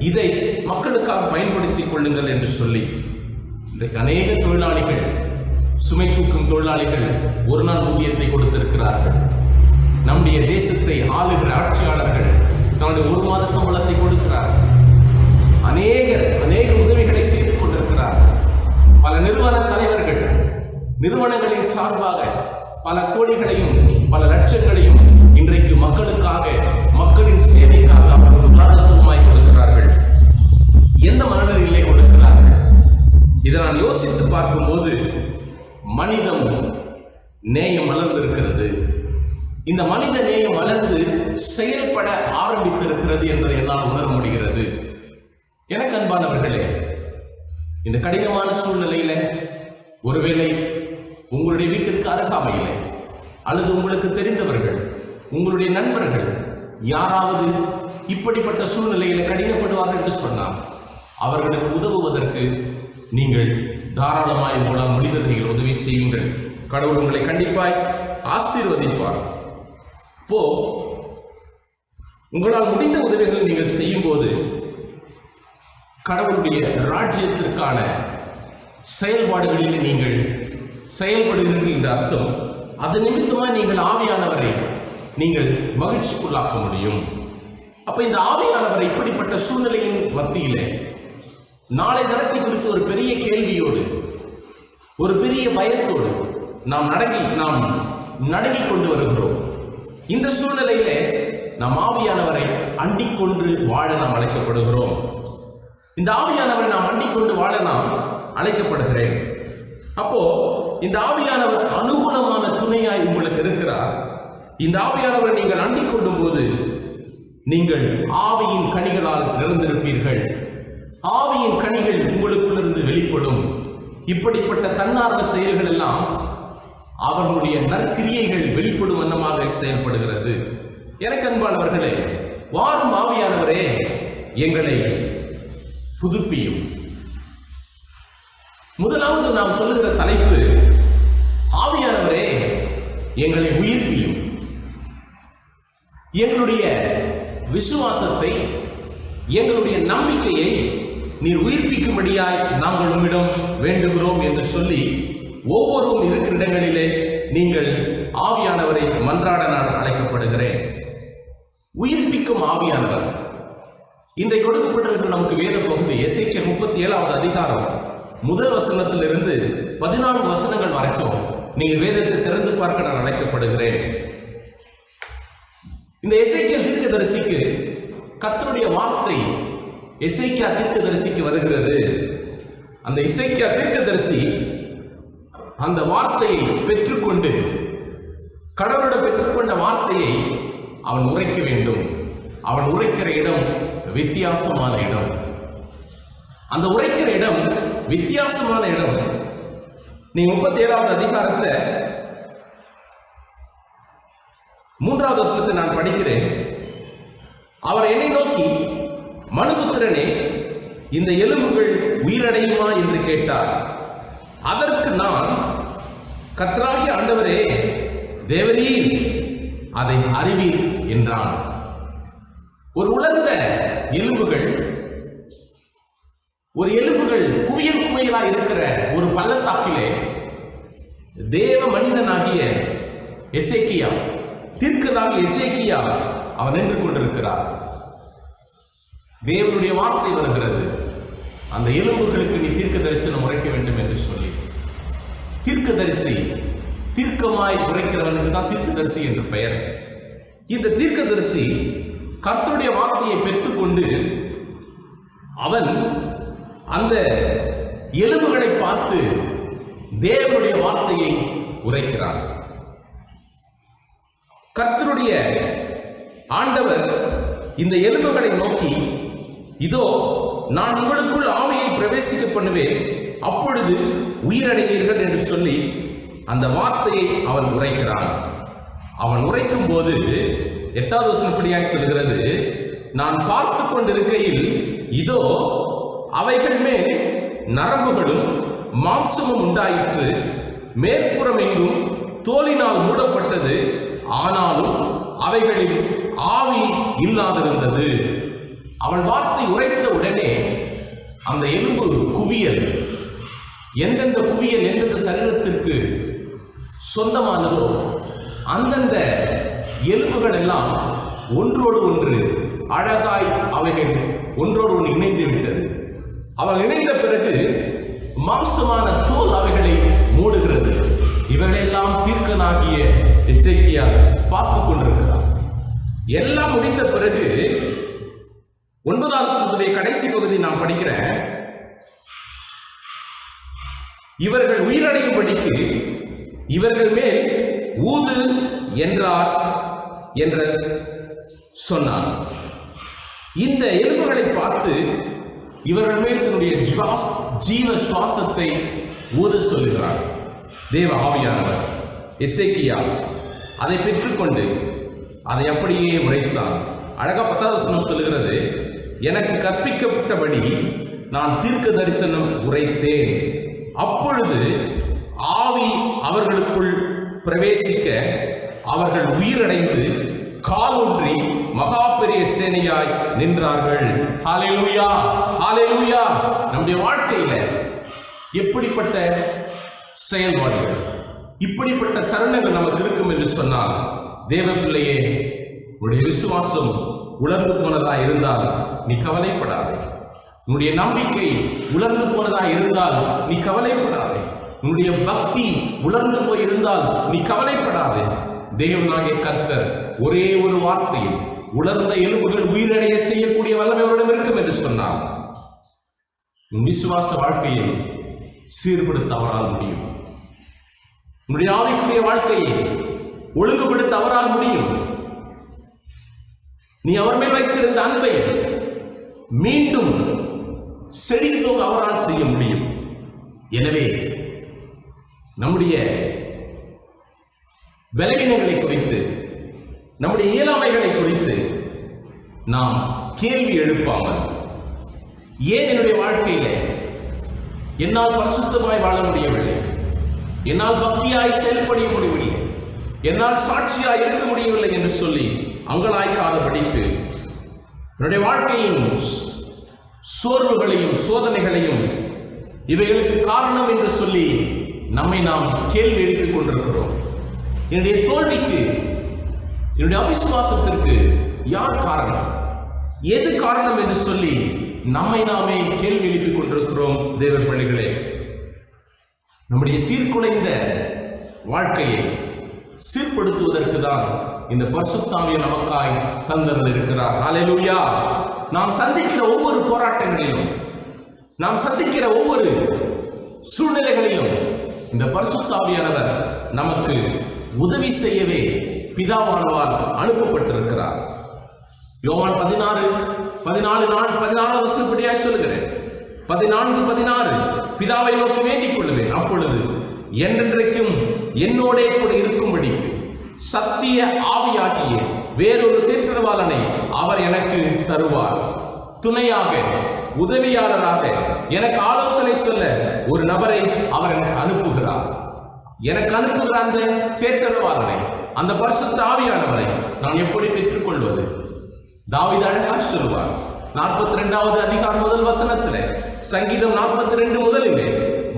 இதை மக்களுக்காக பயன்படுத்திக் கொள்ளுங்கள் என்று சொல்லி இன்றைக்கு அநேக தொழிலாளிகள், சுமை தூக்கும் தொழிலாளிகள் ஒரு நாள் ஊதியத்தை கொடுத்திருக்கிறார்கள். நம்முடைய தேசத்தை ஆளுகிற ஆட்சியாளர்கள் தன்னுடைய ஒரு மாத சம்பளத்தை கொடுக்கிறார்கள். அநேக உதவிகளை செய்து கொண்டிருக்கிறார்கள். பல நிறுவன தலைவர்கள் நிறுவனங்களின் சார்பாக பல கோடிகளையும் பல லட்சங்களையும் இன்றைக்கு மக்களுக்காக, மக்களின் சேவைக்காக அவர்கள் உதாரணமாய் கொடுக்கிறார்கள். எந்த மனநிலையிலே கொடுக்கிறார்கள்? இதை நான் யோசித்து பார்க்கும்போது மனிதம் நேயம் மலர்ந்திருக்கிறது. இந்த மனித நேயம் மலர்ந்து செயல்பட ஆரம்பித்திருக்கிறது என்பதை என்னால் உணர முடிகிறது. எனக்கு அன்பானவர்களே, இந்த கடினமான சூழ்நிலையில ஒருவேளை உங்களுடைய வீட்டிற்கு அருகாமையிலே அல்லது உங்களுக்கு தெரிந்தவர்கள், உங்களுடைய நண்பர்கள் யாராவது இப்படிப்பட்ட சூழ்நிலையில கடினப்படுவார்கள் என்று சொன்னால் அவர்களுக்கு உதவுவதற்கு நீங்கள் தாராளமாய் உங்களால் முடிந்தது நீங்கள் உதவி செய்யுங்கள். கடவுள் உங்களை கண்டிப்பாய் ஆசீர்வதிப்பார். இப்போ உங்களால் முடிந்த உதவிகளை நீங்கள் செய்யும் போது கடவுளுடைய ராஜ்யத்திற்கான செயல்பாடுகளில் நீங்கள் செயல்படுகிறீர்கள் என்ற அர்த்தம். அது நிமித்தமாக நீங்கள் ஆவியானவரை நீங்கள் மகிழ்ச்சிக்குள்ளாக்க முடியும். அப்ப இந்த ஆவியானவரை இப்படிப்பட்ட சூழ்நிலையின் மத்தியிலே நாளை தினத்தை குறித்து ஒரு பெரிய கேள்வியோடு, ஒரு பெரிய பயத்தோடு நாம் நடுங்கிக் கொண்டு வருகிறோம். இந்த சூழ்நிலையிலே நாம் ஆவியானவரை அண்டிக்கொண்டு வாழ நாம் அழைக்கப்படுகிறோம். இந்த ஆவியானவரை நாம் அண்டிக்கொண்டு வாழ நாம் அழைக்கப்படுகிறேன். அப்போ இந்த ஆவியானவர் அனுகூலமான துணையாய் உங்களுக்கு இருக்கிறார். இந்த ஆவியானவரை நீங்கள் அண்டிக்கொள்ளும் போது நீங்கள் ஆவியின் கனிகளால் நிறைந்திருப்பீர்கள். ஆவியின் கனிகள் உங்களுக்குள்ளிருந்து வெளிப்படும். இப்படிப்பட்ட தன்னார்வ செயல்கள் எல்லாம் அவர்களுடைய நற்கிரியைகள் வெளிப்படும் வண்ணமாக செயல்படுகிறது. எனக்கு அன்பானவர்களே, வாரும் ஆவியானவரே எங்களை புதுப்பியும். முதலாவது நாம் சொல்லுகிற தலைப்பு, ஆவியானவரே எங்களை உயிர்ப்பியும். எங்களுடைய விசுவாசத்தை, எங்களுடைய நம்பிக்கையை நீர் உயிர்ப்பிக்கும்படியாய் நாங்கள் உம்மிடம் வேண்டுகிறோம் என்று சொல்லி ஒவ்வொருவரும் இருக்கிற இடங்களிலே நீங்கள் ஆவியானவரை மன்றாட நான் அழைக்கப்படுகிறேன். உயிர்ப்பிக்கும் ஆவியானவர். இன்றைக்கு கொடுக்கப்பட்டிருக்கிற நமக்கு வேத பகுதி எசேக்கியேல் 37வது அதிகாரம் முதல் வசனத்திலிருந்து 14 வசனங்கள் வரைக்கும் நீங்கள் வேதத்தை திறந்து பார்க்க நான் அழைக்கப்படுகிறேன். இந்த எசேக்கியேல் தீர்க்கதரிசிக்கு கர்த்தருடைய வார்த்தை எசேக்கியா தீர்க்கதரிசிக்கு வருகிறது. அந்த எசேக்கியா தீர்க்கதரிசி அந்த வார்த்தையை பெற்றுக்கொண்டு, கடவுளிடம் பெற்றுக்கொண்ட வார்த்தையை அவன் உரைக்க வேண்டும். அவன் உரைக்கிற இடம் வித்தியாசமான இடம். அந்த உரைக்கிற இடம் வித்தியாசமான இடம். நீ 37வது அதிகாரத்தை 3வது வசனத்தை நான் படிக்கிறேன். அவர் என்னை நோக்கி, மனுபுத்திரனே, இந்த எலும்புகள் உயிரடையுமா என்று கேட்டார். அதற்கு நான், கர்த்தராகிய ஆண்டவரே, தேவரீர் அதை அறிவீர் என்றான். ஒரு உலர்ந்த எலும்புகள், ஒரு எலும்புகள் குவியல் குவியலாக இருக்கிற ஒரு பள்ளத்தாக்கிலே தேவ மனிதனாகிய எசேக்கியா, தீர்க்கதரிசி எசேக்கியா அவன் நின்று கொண்டிருக்கிறார். தேவனுடைய வார்த்தை வருகிறது, அந்த எலும்புகளுக்கு நீ தீர்க்க தரிசனம் உரைக்க வேண்டும் என்று சொல்லி. தீர்க்கதரிசி, தீர்க்கமாய் உரைக்கிறவனுக்கு தான் தீர்க்கதரிசி என்று பெயர். இந்த தீர்க்கதரிசி கர்த்தருடைய வார்த்தையை பெற்றுக்கொண்டு அவன் அந்த எலும்புகளை பார்த்து தேவனுடைய வார்த்தையை உரைக்கிறான். கர்த்தருடைய ஆண்டவர் இந்த எலும்புகளை நோக்கி, இதோ நான் உங்களுக்குள் ஆவியை பிரவேசிக்க பண்ணுவேன், அப்பொழுது உயிரடைவீர்கள் என்று சொல்லி அந்த வார்த்தையை அவன் உரைக்கிறான். அவன் உரைக்கும் போது 8வது வசனப்படியாக சொல்கிறது, நான் பார்த்து கொண்டிருக்கையில் இதோ அவைகள் மேல் நரம்புகளும் மாம்சமும் உண்டாயிற்று, மேற்புறம் எங்கும் தோலினால் மூடப்பட்டது, ஆனாலும் அவைகளில் ஆவி இல்லாதிருந்தது. அவன் வார்த்தை உரைத்த உடனே அந்த எலும்பு குவியல், எந்தெந்த குவியல் எந்தெந்த சரீரத்திற்கு சொந்தமானதோ அந்தந்த எலும்புகள் எல்லாம் ஒன்றோடு ஒன்று அழகாய் அவைகள் ஒன்றோடு ஒன்று இணைந்து விட்டது. அவள் இணைந்த பிறகு மாம்சமான தோல் அவைகளை மூடுகிறது. இவைகளெல்லாம் தீர்க்கனாகிய எசேக்கியா பார்த்து கொண்டிருக்கிறார். எல்லாம் முடிந்த பிறகு 9வது வசனத்துடைய கடைசி பகுதி நான் படிக்கிறேன். இவர்கள் உயிரடையும்படிக்கு இவர்கள் மேல் ஊது என்றார் என்று சொன்னார். இந்த எலும்புகளை பார்த்து இவர்கள் மேல் தன்னுடைய ஜீவ சுவாசத்தை ஊத சொல்லுகிறார் தேவ ஆவியானவர். எசேக்கியா அதை பெற்றுக்கொண்டு அதை அப்படியே உரைத்தான். அழகா 10வது வசனம் சொல்லுகிறது, எனக்கு கற்பிக்கப்பட்டபடி நான் தீர்க்க தரிசனம் உரைத்தேன், அப்பொழுது ஆவி அவர்களுக்குள் பிரவேசிக்க அவர்கள் உயிரடைந்து காலூன்றி மகா பெரிய சேனையாய் நின்றார்கள். ஹல்லேலூயா, ஹல்லேலூயா. நம்முடைய வாழ்க்கையில எப்படிப்பட்ட செயல்பாடுகள், இப்படிப்பட்ட தருணங்கள் நமக்கு இருக்கும் என்று சொன்னால், தேவ பிள்ளையே, உன்னுடைய விசுவாசம் உலர்ந்து போனதா இருந்தால் நீ கவலைப்படாதே. உன்னுடைய நம்பிக்கை உலர்ந்து போனதா இருந்தால் நீ கவலைப்படாதே. உன்னுடைய பக்தி உலர்ந்து போய் இருந்தால் நீ கவலைப்படாதே. தேவனாகிய கர்த்தர் ஒரே ஒரு வார்த்தையில் உலர்ந்த எலும்புகள் உயிரடைய செய்யக்கூடிய வல்லமை அவரிடம் இருக்கும் என்று சொன்னார். உன் விசுவாச வாழ்க்கையை சீர்படுத்த அவரால் முடியும். உன்னுடைய ஆவிக்குரிய வாழ்க்கையை ஒழுங்குபடுத்த அவரால் முடியும். நீ அவர் மேல் வைத்திருந்த அன்பை மீண்டும் செழித்தோங்க அவரால் செய்ய முடியும். எனவே நம்முடைய பலவீனங்களை குறித்து, நம்முடைய இயலாமைகளை குறித்து நாம் கேள்வி எழுப்பாமல், ஏன் என்னுடைய வாழ்க்கையில என்னால் பரிசுத்தமாய் வாழ முடியவில்லை, என்னால் பக்தியாய் செயல்பட முடியவில்லை, என்னால் சாட்சியாய் இருக்க முடியவில்லை என்று சொல்லி அங்கலாய்க்காதபடிக்கு என்னுடைய வாழ்க்கையின் சோர்வுகளையும் சோதனைகளையும் இவைகளுக்கு காரணம் என்று சொல்லி நம்மை நாம் கேள்வி எழுப்பிக் கொண்டிருக்கிறோம். என்னுடைய தோல்விக்கு, என்னுடைய அவிசுவாசத்திற்கு யார் காரணம், எது காரணம் என்று சொல்லி நம்மை நாமே கேள்வி எழுப்பிக் கொண்டிருக்கிறோம். தேவ பிள்ளைகளே, நம்முடைய சீர்குலைந்த வாழ்க்கையை சீர்படுத்துவதற்கு தான் இந்த பரிசுத்த ஆவியை நமக்காய் தந்தருள் இருக்கிறார். அல்லேலூயா. நாம் சந்திக்கிற ஒவ்வொரு போராட்டங்களிலும், நாம் சந்திக்கிற ஒவ்வொரு சூழ்நிலைகளிலும் இந்த பரிசுத்த ஆவியானவர் நமக்கு உதவி செய்யவே பிதாவானவர் அனுப்பப்பட்டிருக்கிறார். யோவான் 14:14 வசனப்படியாய் சொல்லுகிறேன். 14:16 பிதாவை நோக்கி வேண்டிக் கொள்ளுவேன், அப்பொழுது என்றென்றைக்கும் என்னோடே கூட இருக்கும்படிக்கு சத்திய ஆவியாகிய வேறொரு தேற்றவாளனை அவர் எனக்கு தருவார். துணையாக, உதவியாளராக எனக்கு ஆலோசனை சொல்ல ஒரு நபரை அவர் எனக்கு அனுப்புகிறார். எனக்கு அனுப்புகிற அந்த தேற்றவாளனை, அந்த பரிசுத்த ஆவியானவரை நான் எப்படி பெற்றுக்கொள்வது? தாவீது அழகாக சொல்லுவார். 42வது அதிகாரம் முதல் வசனத்திலே, சங்கீதம் 42 முதலிலே,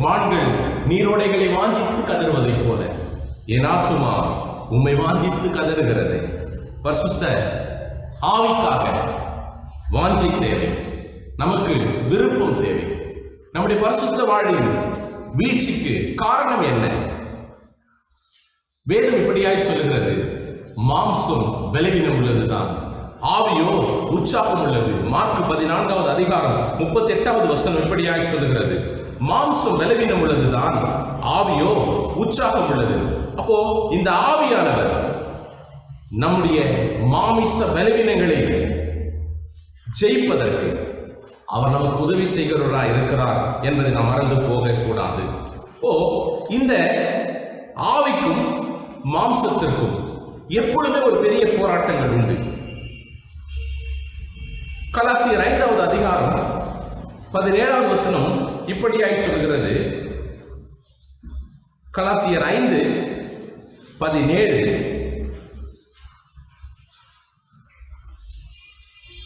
மான்கள் நீரோடைகளை வாஞ்சித்து கதறுவதைப் போல என் ஆத்துமா உம்மை வாஞ்சித்து கதறுகிறது. பரிசுத்த ஆவிக்காக வாஞ்சை தேவை, நமக்கு விருப்பம் தேவை. நம்முடைய பரிசுத்த வாழ்வின் வீழ்ச்சிக்கு காரணம் என்ன? வேதம் இப்படியாய் சொல்லுகிறது, மாம்சம் பலவீனம் உள்ளதுதான், ஆவியோ உற்சாகம் உள்ளது. மார்க் 14வது அதிகாரம் 38வது வசனம் இப்படியாய் சொல்லுகிறது, மாம்சம் பலவீனம் உள்ளதுதான், ஆவியோ உற்சாகம் உள்ளது. அப்போ இந்த ஆவியானவர் நம்முடைய மாமிச பலவீனங்களை ஜெயிப்பதற்கு அவர் நமக்கு உதவி செய்கிறவராய் இருக்கிறார் என்பதை நாம் மறந்து போக கூடாது. இந்த ஆவிக்கும் மாம்சத்திற்கும் எப்பொழுதுமே ஒரு பெரிய போராட்டங்கள் உண்டு. கலாத்தியர் 5வது அதிகாரம் 17வது வசனம் இப்படியாய் சொல்கிறது. கலாத்தியர் 5:17,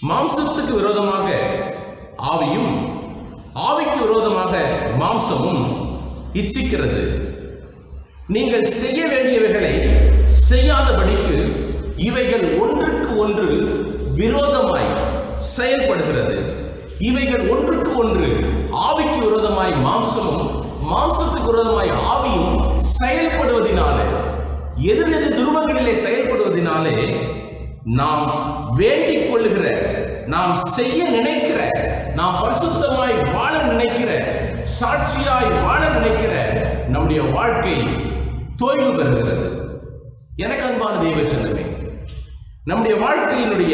மாம்சத்துக்கு விரோதமாக ஆவியும் ஆவிக்கு விரோதமாக மாம்சமும் இச்சிக்கிறது. நீங்கள் செய்ய வேண்டியவைகளை செய்யாதபடிக்கு இவைகள் ஒன்றுக்கு ஒன்று விரோதமாய் செயல்படுகிறது. இவைகள் ஒன்றுக்கு ஒன்று ஆவிக்கு விரோதமாய் மாம்சமும் மாம்சத்துக்கு விரோதமாய் ஆவியும் செயல்படுவதினாலே, எதிரெதிர் துருவங்களிலே செயல்படுவதினாலே நாம் வேண்டிக் கொள்ளுகிற, நாம் செய்ய நினைக்கிற, நாம் பரிசுத்தமாய் வாழ நினைக்கிற, சாட்சியாய் வாழ நினைக்கிற நம்முடைய வாழ்க்கை தோய்வு பெறுகிறது. எனக்கு அன்பான தெய்வ செல்வமே, நம்முடைய வாழ்க்கையினுடைய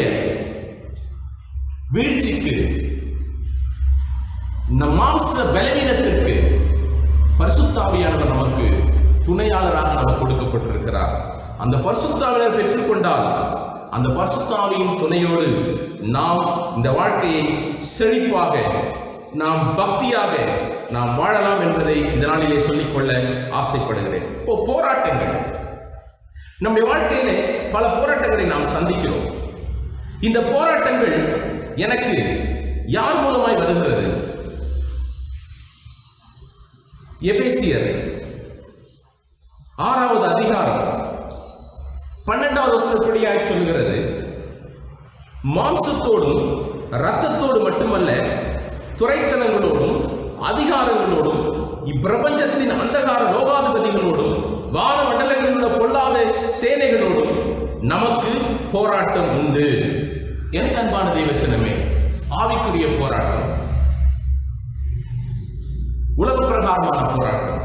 வீழ்ச்சிக்கு, நம் மாம்ச பலவீனத்திற்கு பரிசுத்த ஆவியானவர் நமக்கு துணையாளராக நமக்கு கொடுக்கப்பட்டிருக்கிறார். அந்த பரிசுத்த ஆவியானவர் பெற்றுக்கொண்டால் அந்த பரிசுத்த ஆவியின் துணையோடு நாம் இந்த வாழ்க்கையை செழிப்பாக, நாம் பக்தியாக நாம் வாழலாம் என்பதை இந்த நாளிலே சொல்லிக்கொள்ள ஆசைப்படுகிறேன். போராட்டங்கள், நம்முடைய வாழ்க்கையிலே பல போராட்டங்களை நாம் சந்திக்கிறோம். இந்த போராட்டங்கள் எனக்கு யார் மூலமாய் வருகிறது? எபேசியர் 6வது அதிகாரம் 12வது வசனப்படியாய் சொல்கிறது, மாம்சத்தோடும் இரத்தத்தோடு மட்டுமல்ல, துரைத்தனங்களோடும் அதிகாரங்களோடும் இப்பிரபஞ்சத்தின் அந்தகார லோகாதிபதிகளோடும் வான மண்டலங்களில் உள்ள பொல்லாத சேனைகளோடும் நமக்கு போராட்டம் உண்டு. எனக்கு அன்பான தெய்வ செல்லமே, ஆவிக்குரிய போராட்டம், உலக பிரகாரமான போராட்டம்,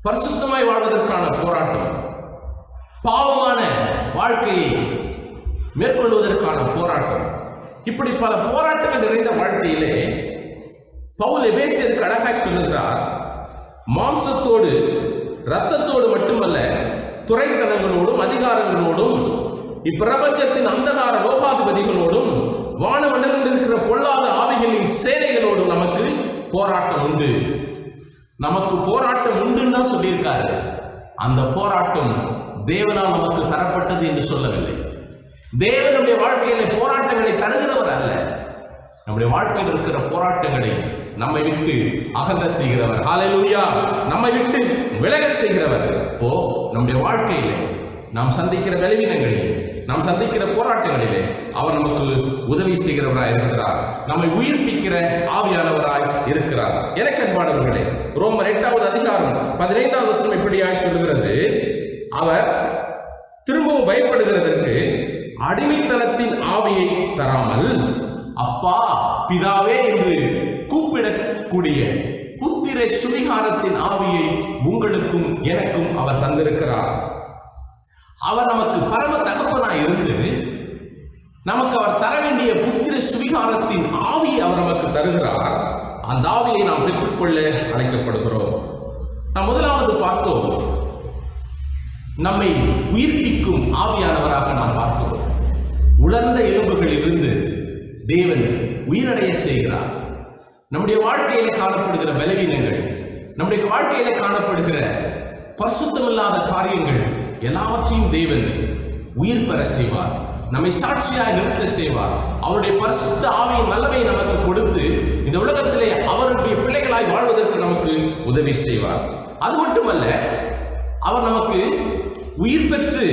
பரிசுத்தமாய் வாழ்வதற்கான போராட்டம், பாவமான வாழ்க்கையை மேற்கொள்வதற்கான போராட்டம், இப்படி பல போராட்டங்கள் நிறைந்த வாழ்க்கையிலே பவுல் எபேசியருக்கு அழகாய் சொல்லுகிறார், மாம்சத்தோடு இரத்தத்தோடு மட்டுமல்ல, துரைத்தனங்களோடும் அதிகாரங்களோடும் இப்பிரபஞ்சத்தின் அந்தகார லோகாதிபதிகளோடும் வானமண்டலில் இருக்கிற பொல்லாத ஆவிகளின் சேனைகளோடும் நமக்கு போராட்டம் உண்டு. நமக்கு போராட்டம் உண்டுன்னு தான் சொல்லியிருக்காரு. அந்த போராட்டம் தேவனால் நமக்கு தரப்பட்டது என்று சொல்லவில்லை. தேவனுடைய வாழ்க்கையில போராட்டங்களை தருகிறவர் அல்ல. நம்முடைய வாழ்க்கையில் இருக்கிற போராட்டங்களை நம்மை விட்டு அகன்ற செய்கிறவர். ஹல்லேலூயா. நம்மை விட்டு விலக செய்கிறவர். இப்போ நம்முடைய வாழ்க்கையிலே நாம் சந்திக்கிற பலவீனங்களிலே, நாம் சந்திக்கிற போராட்டங்களிலே அவர் நமக்கு உதவி செய்கிறவராய் இருக்கிறார். நம்மை உயிர்ப்பிக்கிற ஆவியானவராய் இருக்கிறார். எனக்கு அன்பானவர்களே, ரோமர் 8வது அதிகாரம் 15வது வசனம் இப்படியாய் சொல்லுகிறது, அவர் திரும்பவும் பயப்படுகிறதற்கு அடிமைத்தனத்தின் ஆவியை தராமல் அப்பா பிதாவே என்று கூப்பிடக்கூடிய புத்திர சுவிகாரத்தின் ஆவியை உங்களுக்கும் எனக்கும் அவர் தந்திருக்கிறார். அவர் நமக்கு பரம தகப்பனாய் இருந்து நமக்கு அவர் தர வேண்டிய புத்திர சுவிகாரத்தின் ஆவியை அவர் நமக்கு தருகிறார். அந்த ஆவியை நாம் பெற்றுக்கொள்ள அழைக்கப்படுகிறோம். நாம் முதலாவது பார்த்தோம், நம்மை உயிர்ப்பிக்கும் ஆவியானவராக நாம் பார்க்கிறோம். உலர்ந்த எலும்புகளில் இருந்து தேவன் உயிரடைய செய்கிறார். நம்முடைய வாழ்க்கையில காணப்படுகிற பலவீனங்கள், நம்முடைய வாழ்க்கையில காணப்படுகிற பரிசுத்தமில்லாத காரியங்கள் எல்லாவற்றையும் தேவன் உயிர் பெற செய்வார். நம்மை சாட்சியாய் நிறுத்த செய்வார். அவருடைய பரிசுத்த ஆவியின் வல்லமையை நமக்கு கொடுத்து இந்த உலகத்திலே அவருடைய பிள்ளைகளாய் வாழ்வதற்கு நமக்கு உதவி செய்வார். அது மட்டுமல்ல, அவர் நமக்கு உயிர் பெற்று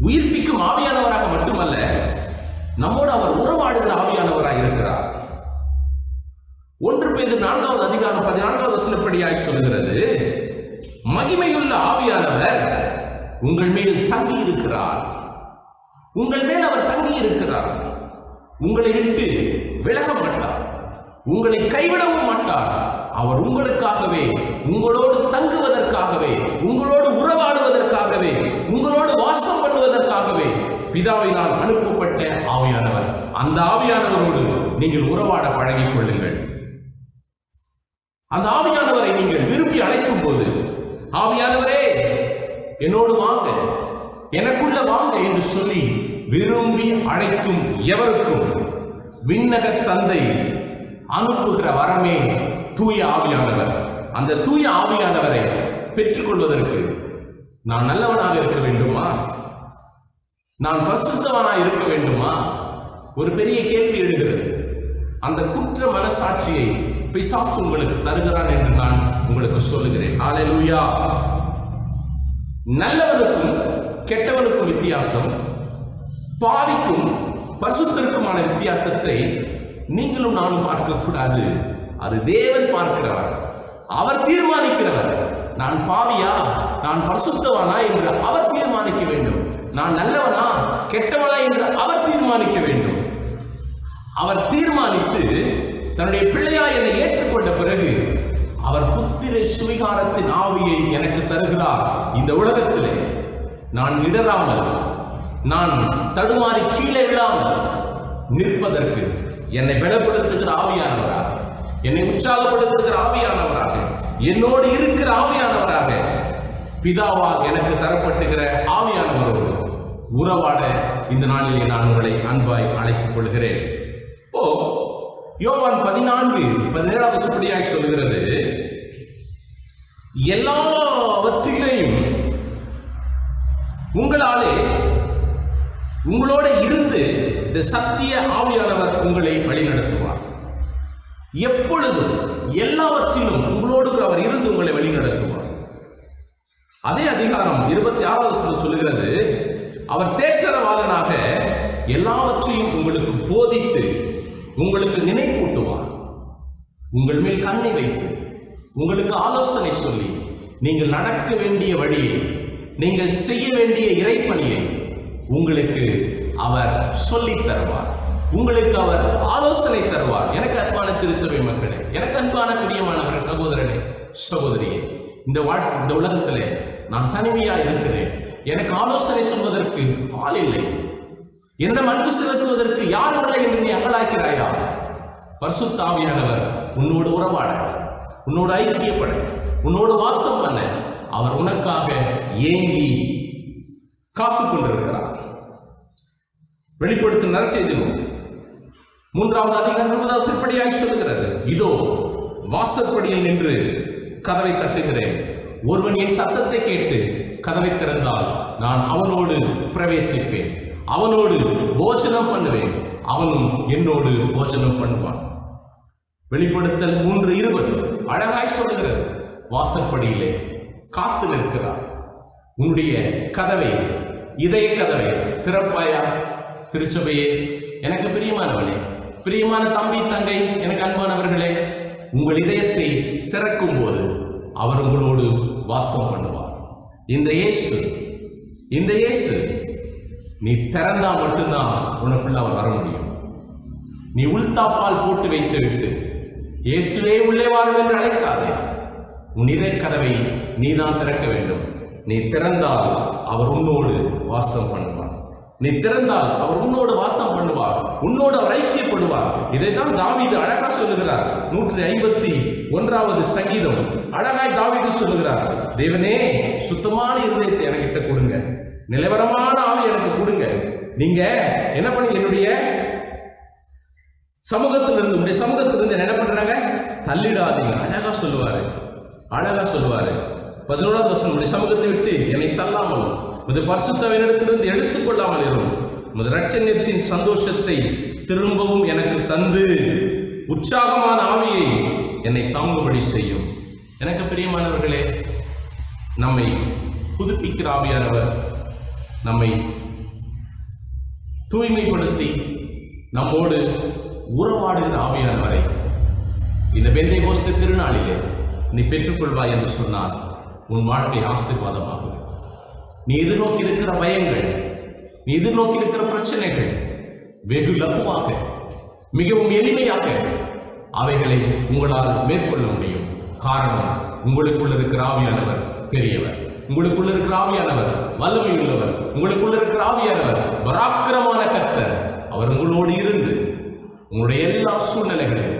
உயிர்ப்பிக்கும் ஆவியானவராக மட்டுமல்ல, நம்மோடு அவர் உறவாடுகிற ஆவியானவராக இருக்கிறார். 1 பேதுரு 4வது அதிகாரம் 14வது வசனப்படியாய் சொல்கிறது, மகிமையுள்ள ஆவியானவர் உங்கள் மேல் தங்கி இருக்கிறார். உங்கள் மேல் அவர் தங்கி இருக்கிறார். உங்களை விட்டு விலக மாட்டார். உங்களை கைவிடவும் மாட்டார். அவர் உங்களுக்காகவே, உங்களோடு தங்குவதற்காகவே, உங்களோடு உறவாடுவதற்காகவே, உங்களோடு வாசம் பண்ணுவதற்காகவே பிதாவினால் அனுப்பப்பட்ட ஆவியானவர். அந்த ஆவியானவரோடு நீங்கள் உறவாட பழகிக் கொள்ளுங்கள். அந்த ஆவியானவரை நீங்கள் விரும்பி அழைக்கும் போது, ஆவியானவரே என்னோடு வாங்க, எனக்குள்ள வாங்க என்று சொல்லி விரும்பி அழைக்கும் எவருக்கும் விண்ணக தந்தை அனுப்புகிற வரமே தூய ஆவியானவர். அந்த தூய ஆவியானவரை பெற்றுக்கொள்வதற்கு நான் நல்லவனாக இருக்க வேண்டுமா? நான் பரிசுத்தவனாக இருக்க வேண்டுமா? ஒரு பெரிய கேள்வி எழுகிறது. அந்த குற்ற மனசாட்சியை பிசாசு உங்களுக்கு தருகிறான் என்று நான் உங்களுக்கு சொல்லுகிறேன். ஹல்லேலூயா. நல்லவனுக்கும் கெட்டவனுக்கும் வித்தியாசம், பாவிக்கும் பரிசுத்தருக்குமான வித்தியாசத்தை நீங்களும் நானும் பார்க்க கூடாது. அது தேவன் பார்க்கிறவர். அவர் தீர்மானிக்கிறவர். நான் பாவியா, நான் பரிசுத்தவானா என்று அவர் தீர்மானிக்க வேண்டும். நான் நல்லவனா கெட்டவனா என்று அவர் தீர்மானிக்க வேண்டும். அவர் தீர்மானித்து தன்னுடைய பிள்ளையாய் என்னை ஏற்றுக்கொண்ட பிறகு அவர் புத்திர சுவிகாரத்தின் ஆவியை எனக்கு தருகிறார். இந்த உலகத்திலே நான் இடராமல், நான் தடுமாறி கீழே விழாமல் நிற்பதற்கு என்னை பலப்படுத்துகிற ஆவியானவராக, என்னை உற்சாகப்படுத்துகிற ஆவியானவராக, என்னோடு இருக்கிற ஆவியானவராக, பிதாவால் எனக்கு தரப்பட்டுகிற ஆவியானவரோடு உறவாட இந்த நாளிலே நான் உங்களை அன்பாய் அழைத்துக் கொள்கிறேன். இப்போ யோவான் 14:17 வசனப்படியாய் சொல்கிறது, எல்லாவற்றிலையும் உங்களாலே உங்களோட இருந்து இந்த சத்திய ஆவியானவர் உங்களை வழிநடத்துவார். எப்பொழுதும் எல்லாவற்றிலும் உங்களோடு அவர் இருந்து உங்களை வழிநடத்துவார். அதே அதிகாரம் 26வது வசனம் சொல்லுகிறது, அவர் தேற்றரவாளனாக எல்லாவற்றையும் உங்களுக்கு போதித்து உங்களுக்கு நினைப்பூட்டுவார். உங்கள் மேல் கண்ணை வைத்து உங்களுக்கு ஆலோசனை சொல்லி நீங்கள் நடக்க வேண்டிய வழியை, நீங்கள் செய்ய வேண்டிய இறைப்பணியை உங்களுக்கு அவர் சொல்லித் தருவார். உங்களுக்கு அவர் ஆலோசனை தருவார். எனக்கு அன்பான திருச்சபை மக்களே, எனக்கு அன்பான பிரியமானவர் சகோதரனே சகோதரியே, இந்த உலகத்திலே நான் தனிமையா இருக்கிறேன். எனக்கு ஆலோசனை சொல்வதற்கு ஆள் இல்லை. என்னிடம் அன்பு செலுத்துவதற்கு யாரும் இல்லை என்று நீ அங்கலாய்க்கிறாயா? பரிசுத்த ஆவியானவர் உன்னோடு உறவாட, உன்னோடு ஐக்கியப்பட, உன்னோடு வாசம் பண்ண அவர் உனக்காக ஏங்கி காத்துக் கொண்டிருக்கிறார். வெளிப்படுத்தும் நற்செய்தி நூல் 3வது அதிகாரம் 20வது திருப்படியாய் சொல்லுகிறது, இதோ வாசற்படியில் நின்று கதவை தட்டுகிறேன். ஒருவன் என் சத்தத்தை கேட்டு கதவை திறந்தால் நான் அவனோடு பிரவேசிப்பேன், அவனோடு போஜனம் பண்ணுவேன், அவனும் என்னோடு போஜனம் பண்ணுவான். வெளிப்படுத்தல் 3:20 அழகாய் சொல்லுகிறது, வாசற்படியிலே காத்து நிற்கிறார். உன்னுடைய கதவை, இதய கதவை திறப்பாயா? திருச்சபையே, எனக்கு பிரியமானவனே, பிரியமான தம்பி தங்கை, எனக்கு அன்பானவர்களே, உங்கள் இதயத்தை திறக்கும் போது அவர் உங்களோடு வாசம் பண்ணுவார். இந்த இயேசு நீ திறந்தா மட்டும்தான் உனக்குள்ள அவர் வர முடியும். நீ உள்தாப்பால் போட்டு வைத்து விட்டு இயேசுவே உள்ளே வாரும் என்று அழைக்காதே. உன் இதய கதவை நீதான் திறக்க வேண்டும். நீ திறந்தால் அவர் உன்னோடு வாசம் பண்ணுவார். நீ திறந்தால் அவர் உன்னோடு வாசம் பண்ணுவார், உன்னோடு அவர் ஐக்கியப்படுவார். இதைத்தான் தாவீது அழகா சொல்லுகிறார். 151வது சங்கீதம் அழகாய் தாவீது சொல்லுகிறார், தேவனே சுத்தமான இருதயத்தை எனக்கிட்ட கொடுங்க, நிலவரமான ஆவி எனக்கு கொடுங்க. நீங்க என்ன பண்ணி என்னுடைய சமூகத்திலிருந்து என்ன பண்றாங்க? தள்ளிடாதீங்க. அழகா சொல்லுவாரு. 11வது வசனம், உடைய சமூகத்தை விட்டு என்னை தள்ளாமலும் உமது பரிசுத்தவினிடத்திலிருந்து எடுத்துக்கொள்ளாமல் இரும். உமது இரட்சணியத்தின் சந்தோஷத்தை திரும்பவும் எனக்கு தந்து உற்சாகமான ஆவியை என்னை தாங்கும்படி செய்யும். எனக்கு பிரியமானவர்களே, நம்மை புதுப்பிக்கிற ஆவியானவர், நம்மை தூய்மைப்படுத்தி நம்மோடு உறவாடுகிற ஆவியானவரை இந்த பெந்தேகோஸ்து திருநாளிலே நீ பெற்றுக்கொள்வாய் என்று சொன்னால் உன் வாழ்க்கை ஆசீர்வாதமாகும். நீ எதிர்நோக்கி இருக்கிற பயங்கள், நீ எதிர்நோக்கி இருக்கிற பிரச்சனைகள் வெகு லகுவாக, மிகவும் எளிமையாக அவைகளை உங்களால் மேற்கொள்ள முடியும். காரணம், உங்களுக்குள்ள இருக்கிற ஆவியானவர் பெரியவர், உங்களுக்குள்ள இருக்கிற ஆவியானவர் வல்லமை உள்ளவர், உங்களுக்குள்ள இருக்கிற ஆவியானவர் பராக்கிரமான கர்த்தர். அவர் உங்களோடு இருந்து உங்களுடைய எல்லா சூழ்நிலைகளையும்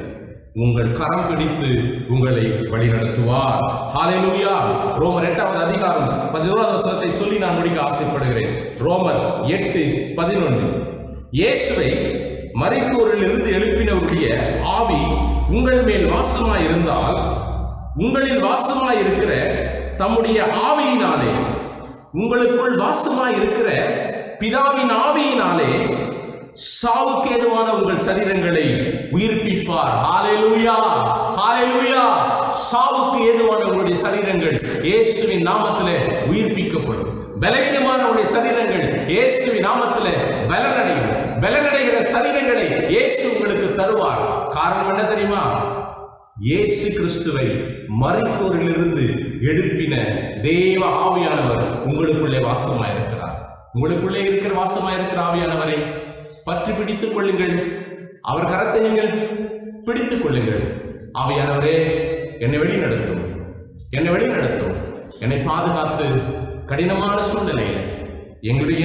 உங்கள் கரம் பிடித்து உங்களை வழிநடத்துவார். ஹல்லேலூயா. ரோமர் 8வது அதிகாரம் 11வது வசனத்தை சொல்லி நான் முடிக்க ஆசைப்படுகிறேன். ரோமர் 8:11, இயேசுவை மரித்தோரில் இருந்து எழுப்பினவருடைய ஆவி உங்கள் மேல் வாசமாய் இருந்தால், உங்களில் வாசமாய் இருக்கிற தம்முடைய ஆவியினாலே, உங்களுக்குள் வாசமாய் இருக்கிற பிதாவின் ஆவியினாலே சாவுக்கு ஏதுவான உங்கள் சரீரங்களை உயிர்ப்பிப்பார். ஹல்லேலூயா, ஹல்லேலூயா. சாவுக்கு ஏதுவான உங்களுடைய சரீரங்கள் இயேசுவின் நாமத்திலே உயிர்ப்பிக்கப்படும். பலவீனமான உங்களுடைய சரீரங்கள் இயேசுவின் நாமத்திலே பலனடையும். பலனடைகிற சரீரங்களை இயேசு உங்களுக்கு தருவார். காரணம் என்ன தெரியுமா? இயேசு கிறிஸ்துவை மரித்தோரிலிருந்து எழுப்பின தேவ ஆவியானவர் உங்களுக்குள்ளே வாசமாயிருக்கிறார். உங்களுக்குள்ளே இருக்கிற வாசமாயிருக்கிற ஆவியானவரை பற்றி பிடித்துக் கொள்ளுங்கள். அவர் கரத்தை நீங்கள் பிடித்துக் கொள்ளுங்கள். ஆவியானவரே, என்னை வழிநடத்தும், என்னை பாதுகாத்து கடினமான சூழ்நிலையில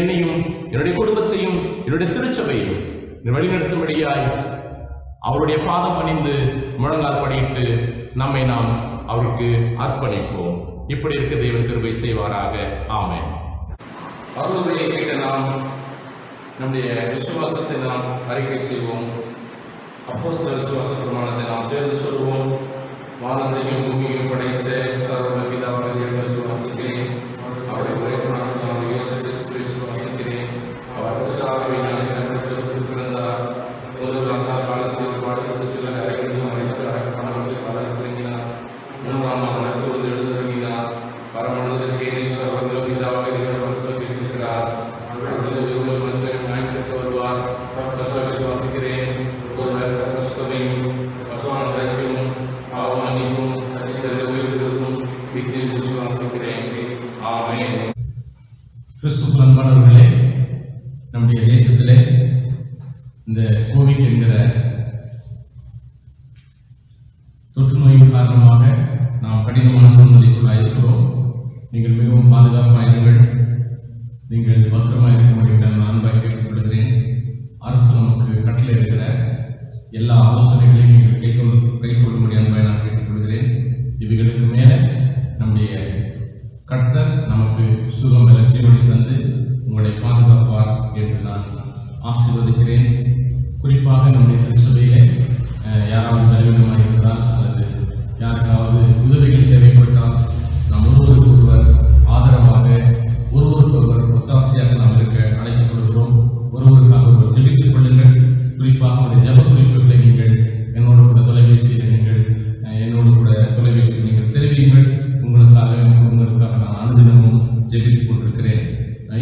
என்னையும் என்னுடைய குடும்பத்தையும் என்னுடைய திருச்சபையும் வழிநடத்தும்படியாய் அவருடைய பாதம் பணிந்து முழங்கால் படியிட்டு நாம் அவருக்கு அர்ப்பணிப்போம். இப்படி இருக்க தேவன் கிருபை செய்வாராக. ஆமென். அருளுரையை கேட்ட நாம் நம்முடைய விசுவாசத்தை நாம் அறிக்கை செய்வோம். அப்போஸ்தலர் விசுவாச பிரமாணத்தை நாம் சேர்ந்து சொல்வோம். வானத்தையும் பூமியையும் படைத்த சர்வ பிதாவாகிய விசுவாசிக்கிறேன். அவருடைய ஒரே குமாரனாகிய இயேசு கிறிஸ்துவை விசுவாசிக்கிறேன். அவர் பரிசுத்த பிறந்தார். முதல் காலத்தில் பாடுபட்டு சில அறைகளிலும் மறைத்து அடக்கமானவர்களை பாடத் தொடங்கினார். 3ஆம் மரணத்தோடு எழுதொடங்கினார். பரமண்டலத்திற்கே சர்வ பிதாவாக இருக்கிறார். விசுவாசிக்கிறேன். ஒருவர் கிறிஸ்துவையும் பசுவானவரையும் பாவமன்னிப்பும் சரி உயிர்க்கும் வித்தியும் விசுவாசிக்கிறேன். ஆமென். கிறிஸ்துவுக்குள் அன்பானவர்களே, நம்முடைய தேசத்திலே இந்த கோவிட் என்கிற தொற்று நோயின் காரணமாக நாம் கடினமான சூழ்நிலைக்குள்ளாக இருக்கிறோம். நீங்கள் மிகவும் பாதுகாப்பாக இருங்கள். நீங்கள் பத்திரமாக இருக்க முடியும் என நான் அன்பாக கேட்டுக்கொள்கிறேன். அரசு நமக்கு கட்டளையிடுகிற எல்லா ஆலோசனைகளையும் நீங்கள் கைக்கொள்ளும்படி அன்பாக நான் கேட்டுக்கொள்கிறேன். இவைகளுக்கு மேலே நம்முடைய கர்த்தர் நமக்கு சுகம் ஜீவனை தந்து உங்களை பாதுகாப்பார் என்று நான் ஆசீர்வதிக்கிறேன். குறிப்பாக நம்முடைய திருச்சபையிலே யாராவது பலவீனமாக இருக்கிறால் அல்லது யாருக்காவது உதவிகள் தேவைப்பட்டால் நாம் ஒருவருக்கொருவர் ஆதரவாக ஒருவருக்கொருவர் ஒத்தாசையாக நாம் இருக்க அழைக்கப்படுகிறோம். ஒருவருக்காக ஒருவர் ஜெபித்துக் கொள்ளுங்கள். குறிப்பாக உங்களுடைய ஜெப குறிப்புகளை நீங்கள் என்னோடு கூட தொலைபேசியில் நீங்கள் தெரிவியுங்கள். உங்களுக்காக நான் அனுதினமும் ஜெபித்துக் கொண்டிருக்கிறேன்.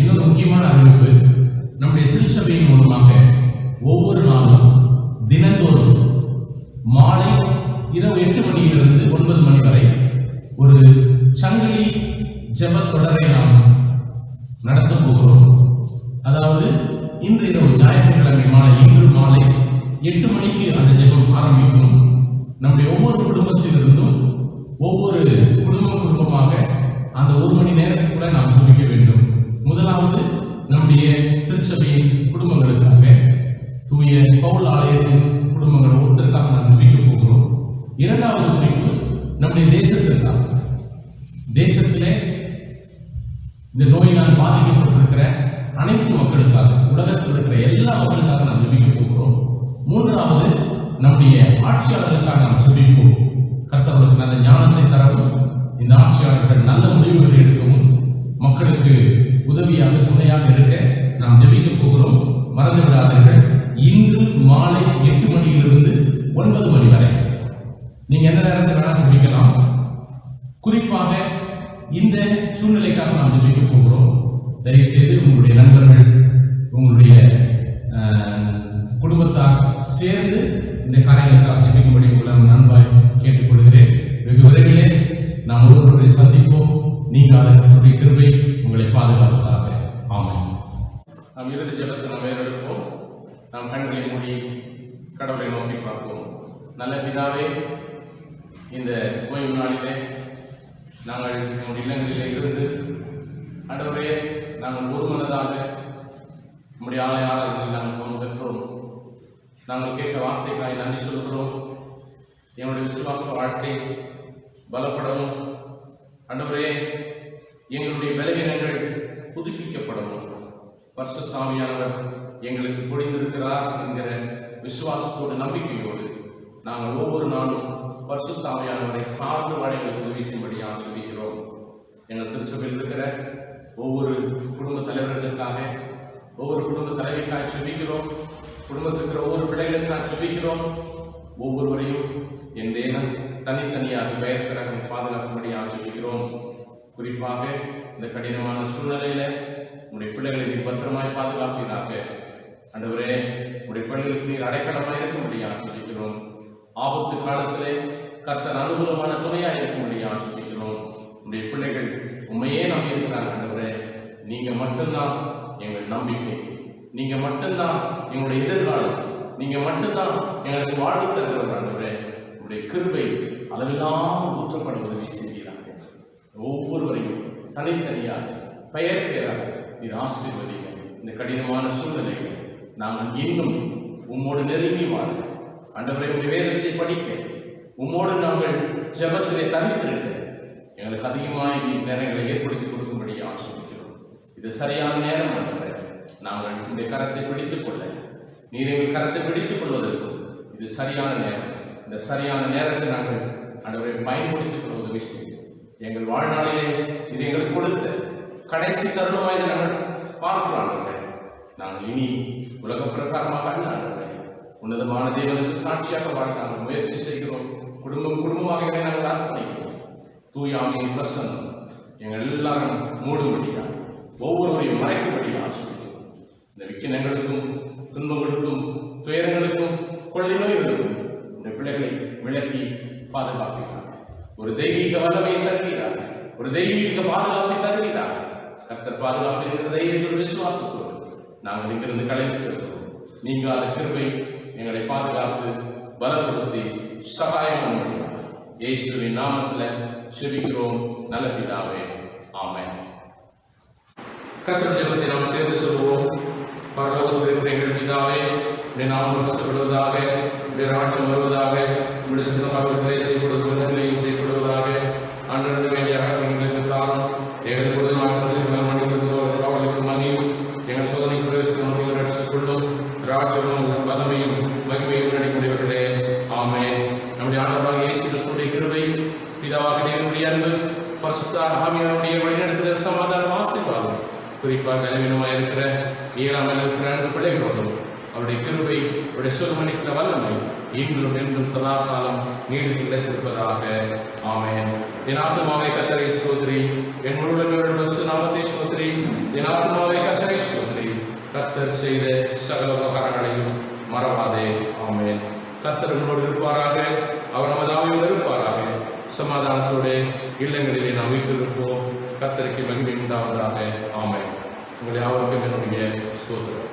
இன்னொரு முக்கியமான அறிவிப்பு, நம்முடைய திருச்சபையின் மூலமாக ஒவ்வொரு நாளும் தினந்தோறும் மாலை இரவு 8 மணியிலிருந்து 9 மணி வரை ஒரு சங்கிலி ஜெப தொடரை நாம் நடத்த போகிறோம். அதாவது இன்று இரவு ஞாயிற்றுக்கிழமை இன்று மாலை 8 மணிக்கு அந்த ஜெபம் ஆரம்பிக்கும். நம்முடைய ஒவ்வொரு குடும்பத்திலிருந்தும் ஒவ்வொரு குடும்பமாக அந்த 1 மணி நேரத்துக்குள்ள நாம் ஜெபிக்க வேண்டும். முதலாவது நம்முடைய திருச்சபையின் குடும்பங்களுக்காக, தூய பவுல் ஆலயத்தின் குடும்பங்கள் ஒவ்வொருத்தருக்காக நாம் ஜெபிக்க போகிறோம். இரண்டாவது குறிப்பு நம்முடைய தேசத்திற்காக, தேசத்திலே இந்த நோயினால் பாதிக்கப்பட்டிருக்கிற அனைத்து மக்களுக்காக, உலகத்தில் இருக்கிற எல்லா மக்களுக்காக நாம் ஜெபிக்க போகிறோம். மூன்றாவது நம்முடைய ஆட்சியாளர்களுக்காக நாம் ஜெபிப்போம். கர்த்தர்களுக்கு நல்ல ஞானத்தை தரவும், இந்த ஆட்சியாளர்கள் நல்ல முடிவுகளை எடுக்கவும், மக்களுக்கு உதவியாக துணையாக இருக்க நாம் ஜெபிக்க போகிறோம். மறந்து விடாதீர்கள், இன்று மாலை 8 மணியிலிருந்து 9 மணி வரை நீங்க எந்த நேரத்தில் வேணா ஜெபிக்கலாம். குறிப்பாக இந்த சூழ்நிலைக்காக நாம் ஜெபிக்க போகிறோம். தயவுசெய்து உங்களுடைய நண்பர்கள், உங்களுடைய குடும்பத்தார் சேர்ந்து இந்த காரியங்களுக்காக ஜெபிக்கும்படி உங்களை நண்பாய் கேட்டுக்கொள்கிறேன். வெகு விரைவிலே நாம் ஒருவரை சந்திப்போம். நீங்கள் அதற்குரிய கிருபை உங்களை பாதுகாப்பதாக. ஆமென். நாம் இறுதி ஜெபத்தை நாம் ஏறெடுப்போம். நாம் கண்களை மூடி கடவுளை நோக்கி பார்ப்போம். நல்ல பிதாவே, இந்த ஓய்வு நாளிலே நாங்கள் நம்முடைய இல்லங்களிலே இருந்து ஆண்டவரே, நாங்கள் ஒரு மனதாக நம்முடைய ஆலய ஆராதனையில் நாங்கள் பங்கு பெற்றோம். நாங்கள் கேட்ட வார்த்தைகளை நன்றி சொல்கிறோம். என்னுடைய விசுவாச வாழ்க்கை பலப்படவும், ஆண்டவரே எங்களுடைய பலவீனங்கள் புதுப்பிக்கப்படவும், பரிசுத்த ஆவியானவர் எங்களுக்கு பொழிந்திருக்கிறார் என்கிற விசுவாசத்தோடு நம்பிக்கையோடு நாங்கள் ஒவ்வொரு நாளும் பரிசுத்த ஆவியானவரை சார்ந்து வாழ எங்களுக்கு உதவி செய்யும்படியாக சொல்லிக்கிறோம். எங்கள் திருச்சபையில் இருக்கிற ஒவ்வொரு குடும்ப தலைவர்களுக்காக, ஒவ்வொரு குடும்ப தலைவிக்காக செபிக்கிறோம். குடும்பத்தில் இருக்கிற ஒவ்வொரு பிள்ளைகளுக்காக செபிக்கிறோம். ஒவ்வொருவரையும் என் தேவன் தனித்தனியாக பெயர்க்கிறார்கள் பாதுகாக்கும்படியாக செபிக்கிறோம். குறிப்பாக இந்த கடினமான சூழ்நிலையில உங்களுடைய பிள்ளைகளை நீர் பத்திரமாய் பாதுகாப்பீராக. ஆண்டவரே, உங்களுடைய பிள்ளைகளுக்கு நீர் அடைக்கலமாய் இருக்கும்படியாக செபிக்கிறோம். ஆபத்து காலத்திலே கர்த்தர் அனுகூலமான துணையாக இருக்கும்படியாக செபிக்கிறோம். உங்களுடைய பிள்ளைகள் உண்மையே நம்பி இருக்கிறாங்க. ஆண்டவரே, நீங்க மட்டும்தான் எங்கள் நம்பிக்கை, நீங்க மட்டும்தான் எங்களுடைய எதிர்காலம், நீங்க மட்டும்தான் எங்களுக்கு வாழ்வு தருகிறவர். ஆண்டவரே, உங்களுடைய கிருபை அளவில்லாமல் ஊற்றப்பட உதவி செய்கிறாங்க. ஒவ்வொருவரையும் தனித்தனியாக பெயர் பெயராக இது ஆசீர்வதிங்க. இந்த கடினமான சூழ்நிலையில் நாங்கள் இன்னும் உம்மோடு நெருங்கி வாழ, ஆண்டவரே உங்களுடைய வேதத்தை படிக்க, உம்மோடு நாங்கள் ஜெபத்திலே தனித்திருக்க எங்களுக்கு அதிகமாக நேரங்களை ஏற்படுத்தி கொடுக்கும்படி ஆசீர்வதிக்கிறோம். இது சரியான நேரம். ஆண்டவரே, நாங்கள் இந்த கரத்தை பிடித்துக் கொள்ள, நீர் எங்கள் கரத்தை பிடித்துக் கொள்வதற்கு இது சரியான நேரம். இந்த சரியான நேரத்தை நாங்கள் ஆண்டவரை பயன்படுத்திக் கொள்ள உதவி செய்யும். எங்கள் வாழ்நாளிலே இது எங்களுக்கு கொடுத்த கடைசி தருணமாக நாங்கள் பார்க்கிறோம். நாங்கள் இனி உலக பிரகாரமாக அல்ல, உன்னதமான தேவனுக்கு சாட்சியாக வாழ நாங்கள் முயற்சி செய்கிறோம். குடும்பமாக நாங்கள் அர்ப்பணிக்கிறோம். தூயாமையின் பிரசன்னம் எங்கள் எல்லாரும் மூடும்படியாக, ஒவ்வொருவரையும் மறைக்கும்படியாக ஆசீர்வதிக்கிறோம். இந்த விக்கினங்களுக்கும் துன்பங்களுக்கும் துயரங்களுக்கும் கொள்ளை நோய்களுக்கும் இந்த பிள்ளைகளை விளக்கி பாதுகாக்கிறார். ஒரு தெய்வீக வல்லமையை தருகிறார், ஒரு தெய்வீக பாதுகாப்பை தருகிறார். கர்த்தர் பாதுகாப்பில் தைரியத்தோடு விசுவாசத்தோடு நாங்கள் இங்கிருந்து கலைந்து செல்கிறோம். நீங்காத கிருபை எங்களை பாதுகாத்து பலப்படுத்தி சகாயம் பண்ணுகிறார். இயேசுவின் நாமத்தில் செபிக்கிறோம் நல்ல பிதாவே, ஆமென். கர்த்தர் ஜெபத்தை நாம் சேர்ந்து சொல்வோம். பரலோகத்தில் இருக்கிற எங்கள் பிதாவே, உடைய நாமம் பரிசுத்தப்படுவதாக, உடைய ராஜ்யம் வருவதாக, உடைய சித்தமாகவே செய்யப்படுவதையும் செய்யப்படுவதாக. அன்றன்று வேண்டிய எங்களுக்கு தாரும், எங்களுக்கு மன்னிப்பு, அவர்களுக்கு மன்னியும், எங்கள் சோதனை பிரவேசித்து ரட்சித்துக் கொள்ளும். ராஜ்யமும் பதவியும் மகிமையும் நடைமுறைகளே ஆமென். நம்முடைய ஆண்டவராகிய இயேசு கிறிஸ்துவின் கிருபை, பிதாவாகிய தேவனுடைய அன்பு, பரிசுத்த ஆவியானவருடைய வழிநடத்துதல், சமாதானம், ஆசீர்வாதம் குறிப்பாக கனவீனமாக இருக்கிற இயலாமல் இருக்கிற அன்பு பிள்ளைகளோடும் அவருடைய கிருபை, அவருடைய சுகமளிக்கிற வல்லமை இன்றும் என்றும் சதா காலம் நீடித்து கிடைத்திருப்பதாக ஆமென். என் ஆத்துமாவை கர்த்தரை ஸ்தோத்திரி, என் முழு நாமத்தை ஸ்தோத்திரி, என் ஆத்துமாவை கர்த்தரை ஸ்தோத்திரி. கர்த்தர் செய்த சகல உபகாரங்களையும் மறவாதே. ஆமென். கர்த்தர் உங்களோடு இருப்பாராக, அவர் நமது ஆவியோடு இருப்பாராக. சமாதானத்தோடு இல்லங்களிலே நாம் வைத்திருப்போம். கர்த்தருக்கு மகிமை உண்டாவதாக. ஆமென். உங்களை யாவருக்கும் என்னுடைய ஸ்தோத்திரம்.